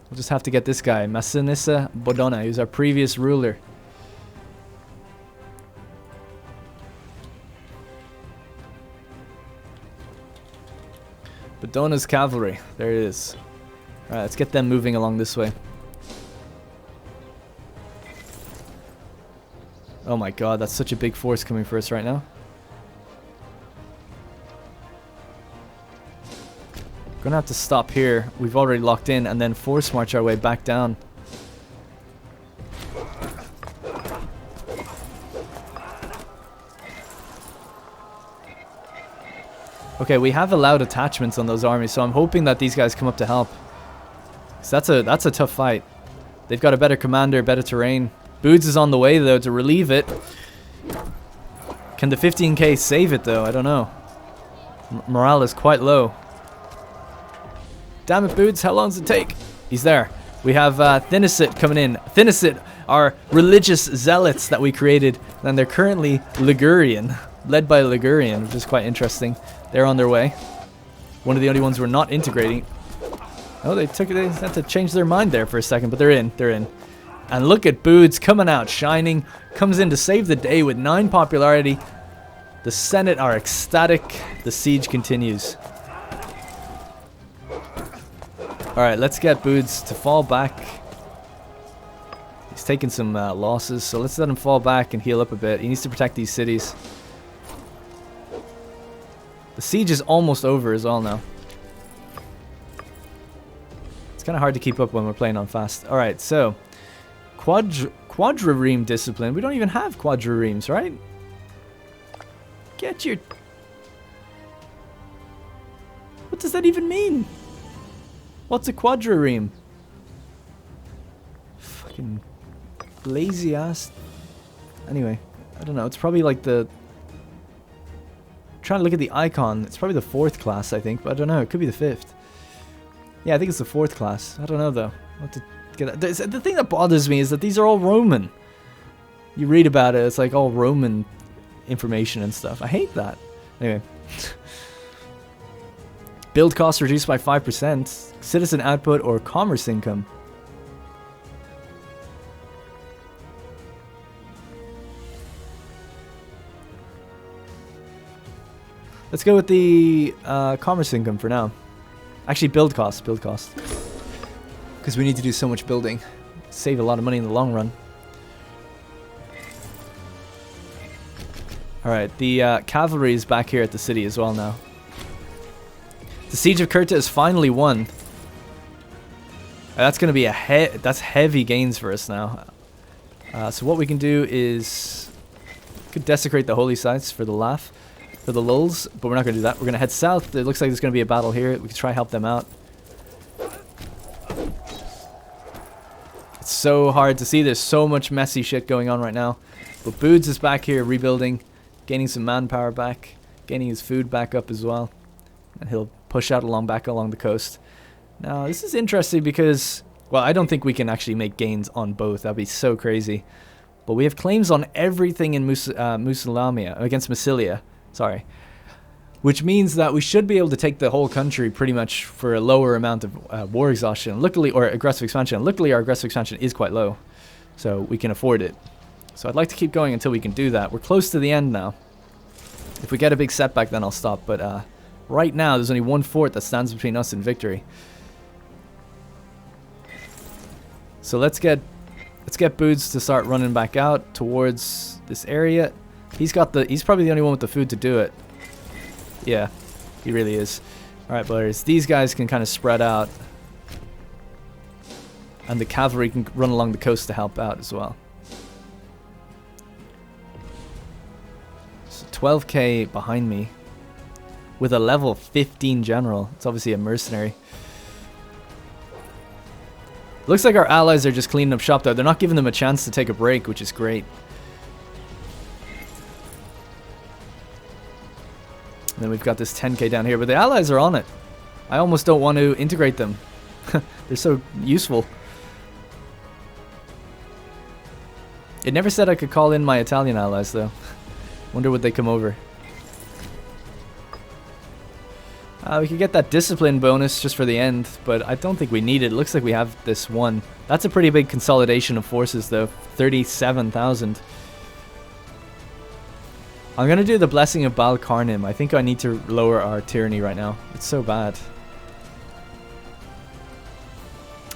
We'll just have to get this guy, Massylian Mutiny, who's our previous ruler. Badona's cavalry. There it is. Alright, let's get them moving along this way. Oh my god, that's such a big force coming for us right now. Gonna have to stop here. We've already locked in and then force march our way back down. Okay, we have allowed attachments on those armies, so I'm hoping that these guys come up to help. 'Cause that's a tough fight. They've got a better commander, better terrain. Boods is on the way though to relieve it. Can the 15k save it though? I don't know. Morale is quite low. Damn it, Boods, how long does it take? He's there. We have Thinisit coming in. Thinisit are religious zealots that we created, and they're currently Ligurian, led by Ligurian, which is quite interesting. They're on their way. One of the only ones we're not integrating. Oh, they had to change their mind there for a second, but they're in. They're in. And look at Boods coming out, shining. Comes in to save the day with 9 popularity. The Senate are ecstatic. The siege continues. Alright, let's get Boods to fall back. He's taking some losses, so let's let him fall back and heal up a bit. He needs to protect these cities. The siege is almost over as well now. It's kind of hard to keep up when we're playing on fast. Alright, so... Quadrireme discipline. We don't even have quadriremes, right? Get your... What does that even mean? What's a quadrireme? Fucking lazy ass. Anyway, I don't know. It's probably like the... I'm trying to look at the icon. It's probably the 4th class, I think, but I don't know. It could be the 5th. Yeah, I think it's the 4th class. I don't know though. What to get that. The thing that bothers me is that these are all Roman. You read about it, it's like all Roman information and stuff. I hate that. Anyway. Build costs reduced by 5%. Citizen output or commerce income. Let's go with the commerce income for now. Actually, build cost. Build cost. Because we need to do so much building. Save a lot of money in the long run. Alright, the cavalry is back here at the city as well now. The Siege of Carthage is finally won. That's going to be that's heavy gains for us now. So what we can do is... we could desecrate the holy sites for the laugh. For the lulz, but we're not going to do that. We're going to head south. It looks like there's going to be a battle here. We can try help them out. It's so hard to see. There's so much messy shit going on right now. But Boods is back here rebuilding, gaining some manpower back, gaining his food back up as well. And he'll push out back along the coast. Now, this is interesting because, well, I don't think we can actually make gains on both. That'd be so crazy. But we have claims on everything in Mozillian against Massilia. Sorry. Which means that we should be able to take the whole country pretty much for a lower amount of war exhaustion. Luckily, or aggressive expansion. Luckily, our aggressive expansion is quite low. So we can afford it. So I'd like to keep going until we can do that. We're close to the end now. If we get a big setback, then I'll stop. But right now, there's only one fort that stands between us and victory. So let's get Boods to start running back out towards this area. He's probably the only one with the food to do it. Yeah, he really is. Alright, brothers. These guys can kind of spread out. And the cavalry can run along the coast to help out as well. So 12k behind me. With a level 15 general. It's obviously a mercenary. Looks like our allies are just cleaning up shop though. They're not giving them a chance to take a break, which is great. And then we've got this 10k down here, but the allies are on it. I almost don't want to integrate them. They're so useful. It never said I could call in my Italian allies, though. Wonder would they come over. We could get that discipline bonus just for the end, but I don't think we need it. It looks like we have this one. That's a pretty big consolidation of forces, though. 37,000. I'm going to do the Blessing of Baal Karnim. I think I need to lower our tyranny right now. It's so bad.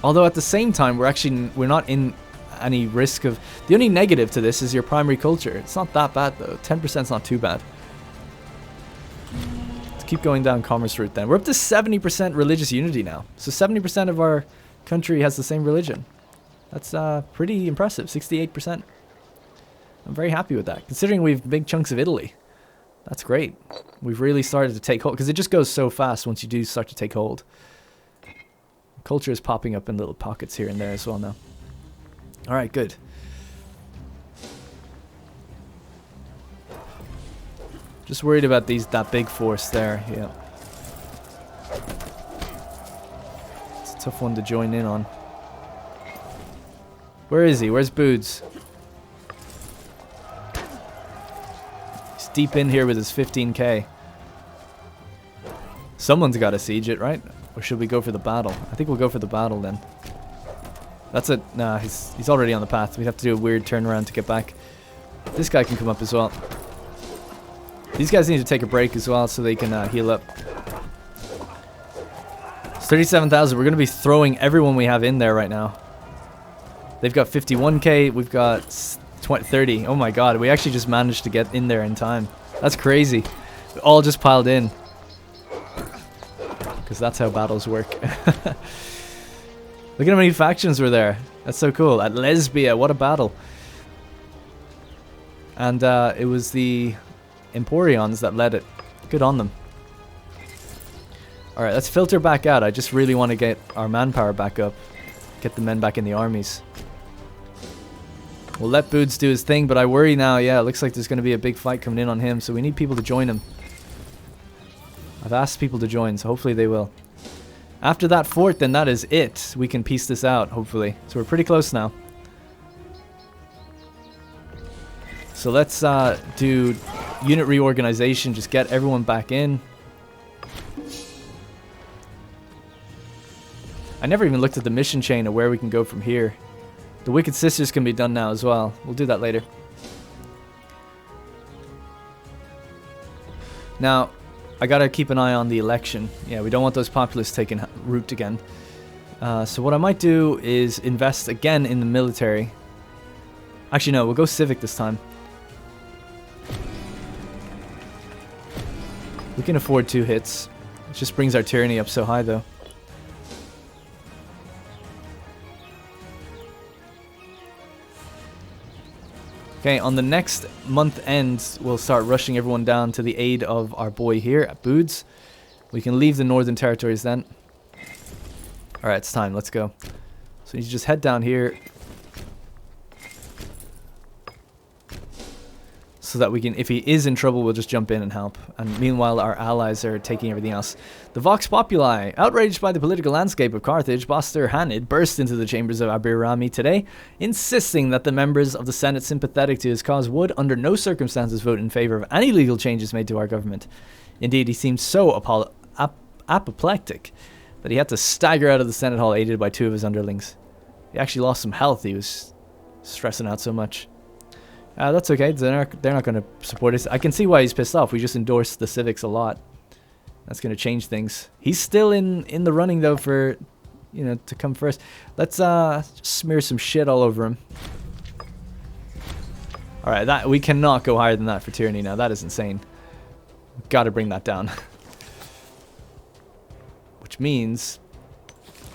Although at the same time, we're not in any risk of... The only negative to this is your primary culture. It's not that bad, though. 10% is not too bad. Let's keep going down commerce route then. We're up to 70% religious unity now. So 70% of our country has the same religion. That's pretty impressive. 68%. I'm very happy with that, considering we've big chunks of Italy. That's great. We've really started to take hold, because it just goes so fast once you do start to take hold. Culture is popping up in little pockets here and there as well now. Alright, good. Just worried about that big force there, yeah. It's a tough one to join in on. Where is he? Where's Boods? Deep in here with his 15k. Someone's got to siege it, right? Or should we go for the battle? I think we'll go for the battle then. That's it. Nah, he's already on the path. We have to do a weird turnaround to get back. This guy can come up as well. These guys need to take a break as well so they can heal up. It's 37,000. We're going to be throwing everyone we have in there right now. They've got 51k. We've got 30. Oh my god, we actually just managed to get in there in time. That's crazy. We all just piled in. Because that's how battles work. Look at how many factions were there. That's so cool. At Lesbia, what a battle. And it was the Emporions that led it. Good on them. Alright, let's filter back out. I just really want to get our manpower back up. Get the men back in the armies. We'll let Boods do his thing, but I worry now. Yeah, it looks like there's going to be a big fight coming in on him, so we need people to join him. I've asked people to join, so hopefully they will. After that fort, then that is it. We can piece this out, hopefully. So we're pretty close now. So let's do unit reorganization, just get everyone back in. I never even looked at the mission chain of where we can go from here. The Wicked Sisters can be done now as well. We'll do that later. Now, I gotta keep an eye on the election. Yeah, we don't want those populists taking root again. So what I might do is invest again in the military. Actually, no, we'll go civic this time. We can afford 2 hits. It just brings our tyranny up so high, though. Okay, on the next month end, we'll start rushing everyone down to the aid of our boy here at Boods. We can leave the northern territories then. Alright, it's time. Let's go. So you just head down here. So that we can, if he is in trouble, we'll just jump in and help. And meanwhile, our allies are taking everything else. The Vox Populi, outraged by the political landscape of Carthage, Boster Hanid burst into the chambers of Abirami today, insisting that the members of the Senate sympathetic to his cause would, under no circumstances, vote in favor of any legal changes made to our government. Indeed, he seemed so apoplectic that he had to stagger out of the Senate hall aided by 2 of his underlings. He actually lost some health. He was stressing out so much. That's okay. They're not going to support us. I can see why he's pissed off. We just endorsed the civics a lot. That's going to change things. He's still in the running, though, for, you know, to come first. Let's just smear some shit all over him. Alright, that we cannot go higher than that for tyranny now. That is insane. We've got to bring that down. Which means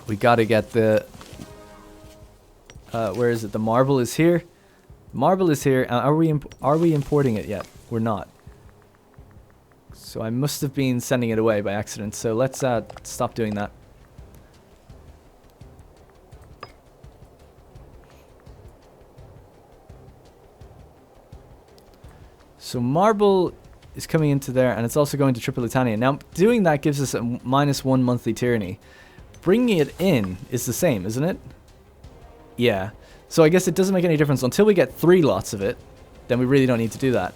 we got to get the... where is it? The marble is here. Marble is here. Are we importing it yet? We're not. So I must have been sending it away by accident. So let's stop doing that. So marble is coming into there, and it's also going to Tripolitania. Now doing that gives us a -1 monthly tyranny. Bringing it in is the same, isn't it? Yeah. So I guess it doesn't make any difference until we get 3 lots of it. Then we really don't need to do that.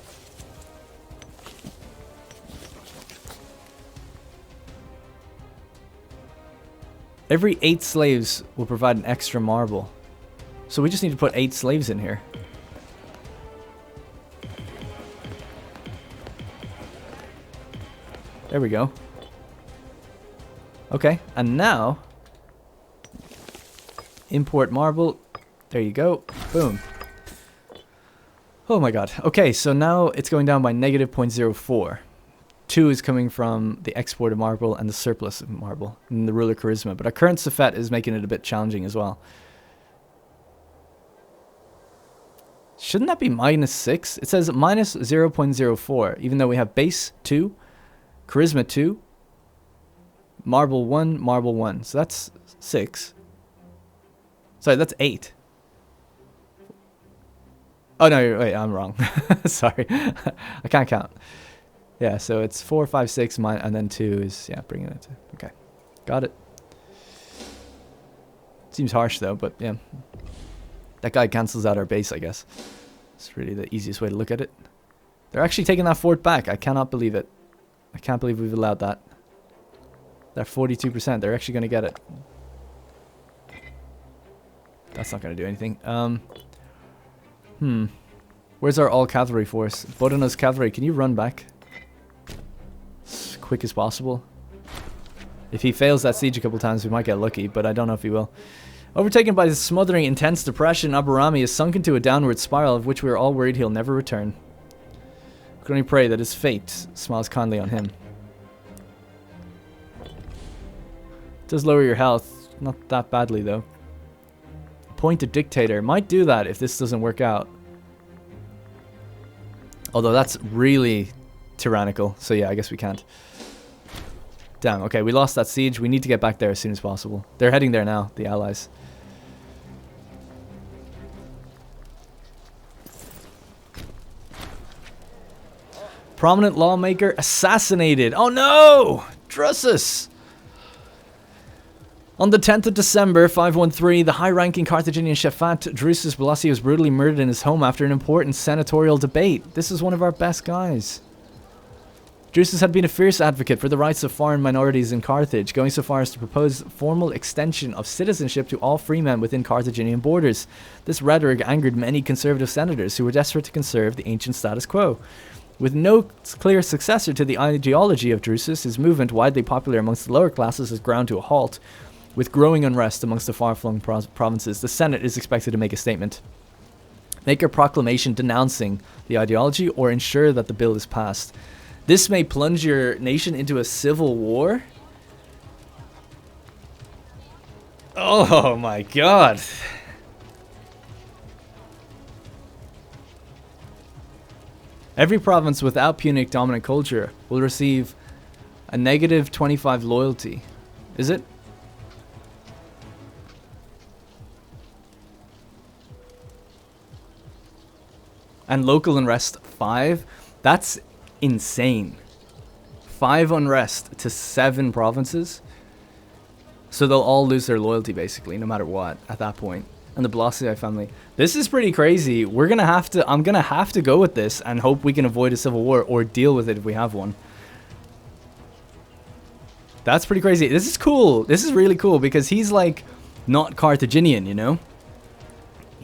Every 8 slaves will provide an extra marble. So we just need to put 8 slaves in here. There we go. Okay, and now import marble. There you go. Boom. Oh my god. Okay, so now it's going down by -0.04. 2 is coming from the export of marble and the surplus of marble and the ruler charisma. But our current Safet is making it a bit challenging as well. Shouldn't that be -6? It says -0.04, even though we have base 2, charisma 2, marble 1, marble 1. So that's 6. Sorry, that's 8. Oh no, wait, I'm wrong. Sorry. I can't count. Yeah, so it's 4, 5, 6, and then 2 is, yeah, bringing it to, okay. Got it. Seems harsh though, but yeah. That guy cancels out our base, I guess. It's really the easiest way to look at it. They're actually taking that fort back. I cannot believe it. I can't believe we've allowed that. They're 42%. They're actually going to get it. That's not going to do anything. Where's our all-cavalry force? Bodona's cavalry, can you run back? As quick as possible. If he fails that siege a couple times, we might get lucky, but I don't know if he will. Overtaken by this smothering, intense depression, Aburami is sunk into a downward spiral of which we are all worried he'll never return. We can only pray that his fate smiles kindly on him. It does lower your health. Not that badly, though. Appoint a dictator. Might do that if this doesn't work out. Although that's really tyrannical. So yeah, I guess we can't. Damn, okay, we lost that siege. We need to get back there as soon as possible. They're heading there now, the allies. Prominent lawmaker assassinated. Oh no! Drusus! On the 10th of December, 513, the high-ranking Carthaginian Shefat, Drusus Blasi, was brutally murdered in his home after an important senatorial debate. This is one of our best guys. Drusus had been a fierce advocate for the rights of foreign minorities in Carthage, going so far as to propose formal extension of citizenship to all free men within Carthaginian borders. This rhetoric angered many conservative senators who were desperate to conserve the ancient status quo. With no clear successor to the ideology of Drusus, his movement, widely popular amongst the lower classes, has ground to a halt. With growing unrest amongst the far-flung provinces, the Senate is expected to make a statement. Make a proclamation denouncing the ideology or ensure that the bill is passed. This may plunge your nation into a civil war. Oh my god. Every province without Punic dominant culture will receive a negative 25 loyalty. Is it? And local unrest 5? That's insane. 5 unrest to 7 provinces. So they'll all lose their loyalty basically, no matter what, at that point. And the Blossii family. This is pretty crazy. I'm gonna have to go with this and hope we can avoid a civil war or deal with it if we have one. That's pretty crazy. This is cool. This is really cool because he's like not Carthaginian, you know?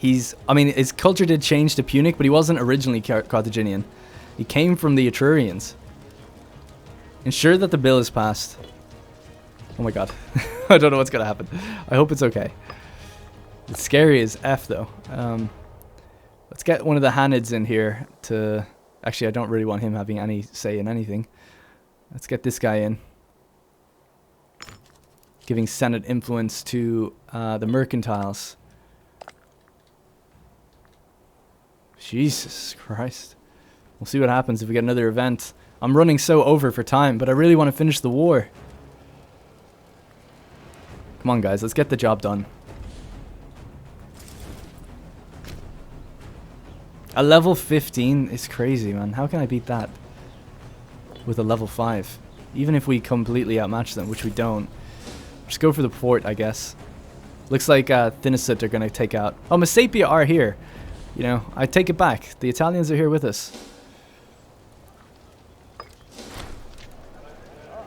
I mean, his culture did change to Punic, but he wasn't originally Carthaginian. He came from the Etrurians. Ensure that the bill is passed. Oh my god. I don't know what's gonna happen. I hope it's okay. It's scary as F though. Let's get one of the Hanids in here to... Actually, I don't really want him having any say in anything. Let's get this guy in. Giving Senate influence to the mercantiles. Jesus Christ. We'll see what happens if we get another event. I'm running so over for time, but I really want to finish the war. Come on, guys. Let's get the job done. A level 15 is crazy, man. How can I beat that with a level 5? Even if we completely outmatch them, which we don't. Just go for the fort, I guess. Looks like Thinisut are going to take out... Oh, Messapia are here. You know, I take it back. The Italians are here with us.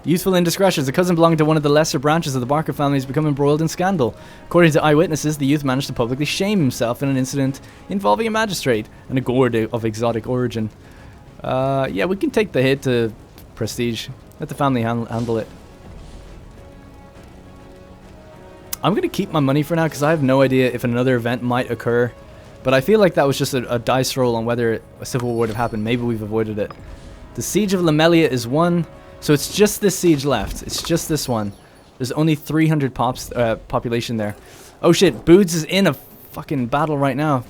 Youthful indiscretions. A cousin belonging to one of the lesser branches of the Barker family has become embroiled in scandal. According to eyewitnesses, the youth managed to publicly shame himself in an incident involving a magistrate and a gourd of exotic origin. Yeah, we can take the hit to prestige. Let the family handle it. I'm going to keep my money for now because I have no idea if another event might occur. But I feel like that was just a dice roll on whether a civil war would have happened. Maybe we've avoided it. The Siege of Lamellae is won. So it's just this siege left. It's just this one. There's only 300 population there. Oh shit, Boods is in a fucking battle right now.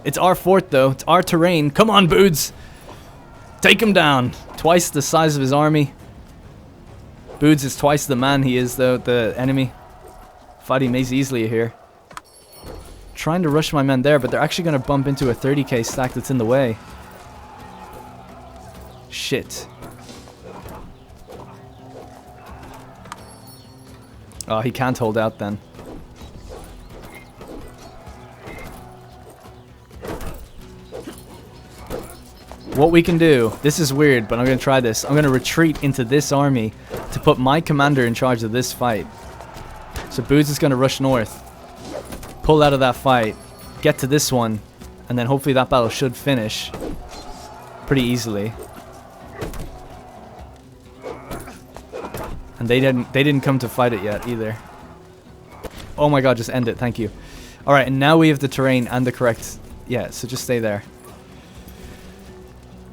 It's our fort though. It's our terrain. Come on, Boods. Take him down. Twice the size of his army. Boods is twice the man he is though, the enemy. Fighting Maze easily here. Trying to rush my men there, but they're actually going to bump into a 30k stack that's in the way. Shit. Oh, he can't hold out then. What we can do, this is weird, but I'm going to try this. I'm going to retreat into this army to put my commander in charge of this fight. So Boots is going to rush north, pull out of that fight, get to this one, and then hopefully that battle should finish pretty easily. And they didn't come to fight it yet either. Oh my god, just end it, thank you. Alright, and now we have the terrain and the correct... Yeah, so just stay there.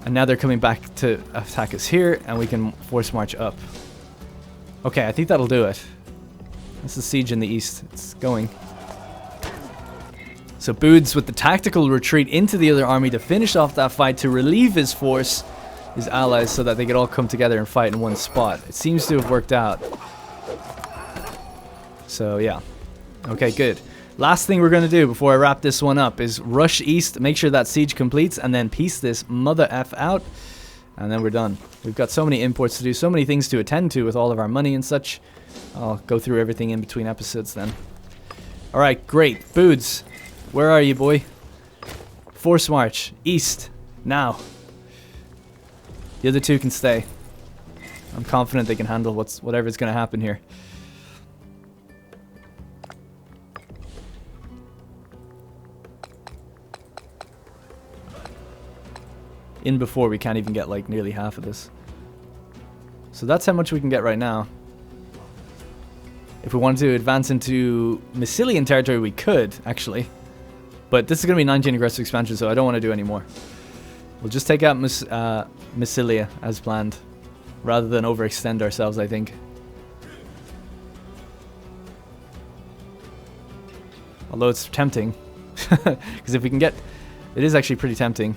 And now they're coming back to attack us here, and we can force march up. Okay, I think that'll do it. That's the siege in the east. It's going. So Boods with the tactical retreat into the other army to finish off that fight, to relieve his force, his allies, so that they could all come together and fight in one spot. It seems to have worked out. So yeah. Okay, good. Last thing we're going to do before I wrap this one up is rush east, make sure that siege completes, and then piece this mother F out. And then we're done. We've got so many imports to do, so many things to attend to with all of our money and such. I'll go through everything in between episodes then. Alright, great. Boods, where are you, boy? Force march. East. Now. The other two can stay. I'm confident they can handle whatever's going to happen here. In before we can't even get like nearly half of this. So that's how much we can get right now. If we wanted to advance into Massylian territory, we could, actually. But this is going to be 19 aggressive expansion, so I don't want to do any more. We'll just take out Massylia as planned, rather than overextend ourselves, I think. Although it's tempting. Because if we can get... It is actually pretty tempting.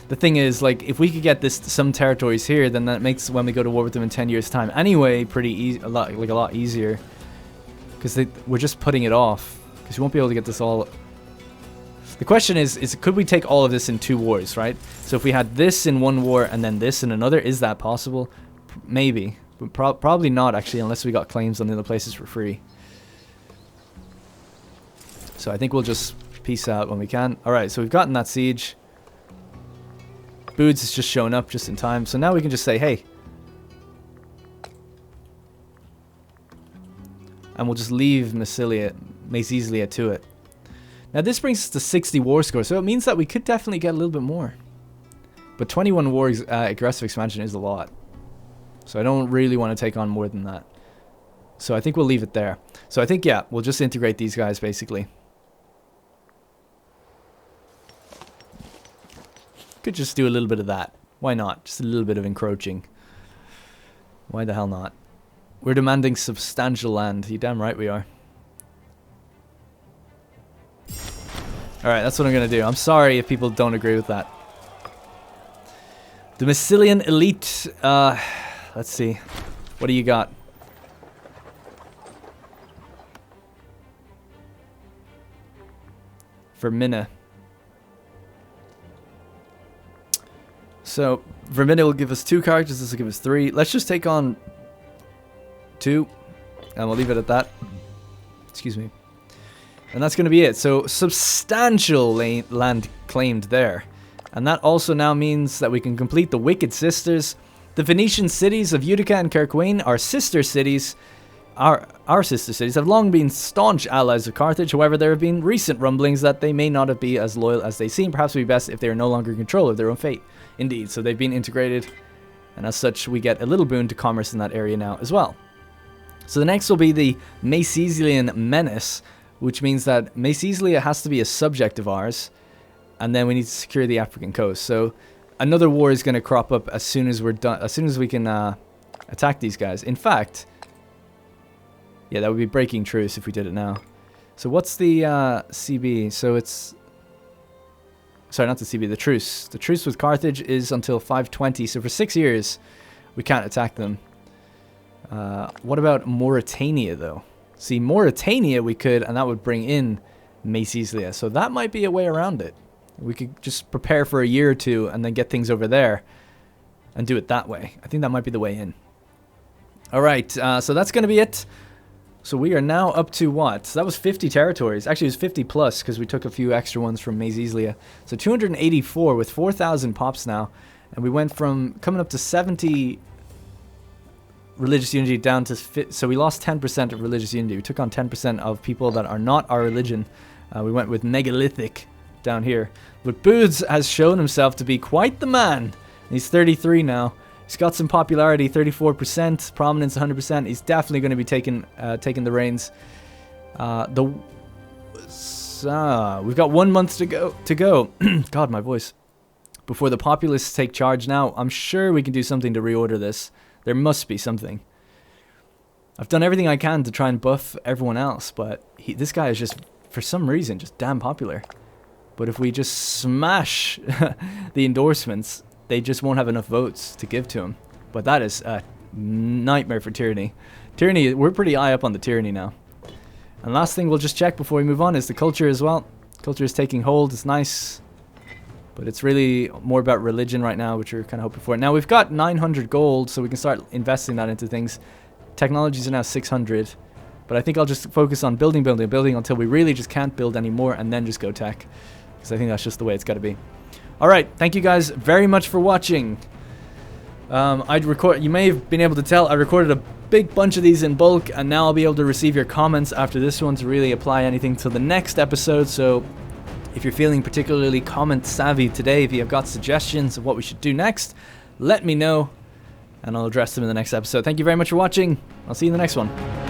The thing is, like, if we could get some territories here, then that makes when we go to war with them in 10 years' time anyway pretty easy, a lot easier. Because we're just putting it off. Because we won't be able to get this all... The question is could we take all of this in 2 wars, right? So if we had this in 1 war and then this in another, is that possible? Maybe. But probably not, actually, unless we got claims on the other places for free. So I think we'll just peace out when we can. Alright, so we've gotten that siege. Boots is just showing up just in time. So now we can just say, hey. And we'll just leave Massylia to it. Now this brings us to 60 war score. So it means that we could definitely get a little bit more. But 21 war aggressive expansion is a lot. So I don't really want to take on more than that. So I think we'll leave it there. So I think, yeah, we'll just integrate these guys basically. Could just do a little bit of that. Why not? Just a little bit of encroaching. Why the hell not? We're demanding substantial land. You damn right we are. Alright, that's what I'm going to do. I'm sorry if people don't agree with that. The Massylian Elite. Let's see. What do you got? For Minna. So, Vermina will give us 2 characters, this will give us 3. Let's just take on 2, and we'll leave it at that. Excuse me. And that's going to be it. So, substantial land claimed there. And that also now means that we can complete the Wicked Sisters. The Venetian cities of Utica and Carquain, our sister cities, our sister cities, have long been staunch allies of Carthage. However, there have been recent rumblings that they may not be as loyal as they seem. Perhaps it would be best if they are no longer in control of their own fate. Indeed, so they've been integrated, and as such, we get a little boon to commerce in that area now as well. So the next will be the Massylian Menace, which means that Massylia has to be a subject of ours, and then we need to secure the African coast. So another war is going to crop up as soon as we're done, as soon as we can attack these guys. In fact, yeah, that would be breaking truce if we did it now. So what's the CB? So it's... Sorry, not the CB, the truce. The truce with Carthage is until 520, so for 6 years, we can't attack them. What about Mauritania, though? See, Mauritania we could, and that would bring in Massylia. So that might be a way around it. We could just prepare for a year or 2 and then get things over there and do it that way. I think that might be the way in. Alright, so that's going to be it. So we are now up to what? So that was 50 territories. Actually, it was 50 plus because we took a few extra ones from Massylia. So 284 with 4,000 pops now. And we went from coming up to 70 religious unity down to... So we lost 10% of religious unity. We took on 10% of people that are not our religion. We went with megalithic down here. But Booths has shown himself to be quite the man. He's 33 now. He's got some popularity, 34%, prominence 100%. He's definitely going to be taking the reins. We've got 1 month to go. God, my voice. Before the populists take charge now, I'm sure we can do something to reorder this. There must be something. I've done everything I can to try and buff everyone else, but this guy is just, for some reason, just damn popular. But if we just smash the endorsements, they just won't have enough votes to give to him. But that is a nightmare for tyranny. Tyranny, we're pretty high up on the tyranny now. And last thing we'll just check before we move on is the culture as well. Culture is taking hold, it's nice. But it's really more about religion right now, which we're kind of hoping for. Now we've got 900 gold, so we can start investing that into things. Technologies are now 600. But I think I'll just focus on building until we really just can't build anymore, and then just go tech. because I think that's just the way it's got to be. All right, thank you guys very much for watching. You may have been able to tell I recorded a big bunch of these in bulk, and now I'll be able to receive your comments after this one to really apply anything to the next episode. So if you're feeling particularly comment savvy today, if you have got suggestions of what we should do next, let me know and I'll address them in the next episode. Thank you very much for watching. I'll see you in the next one.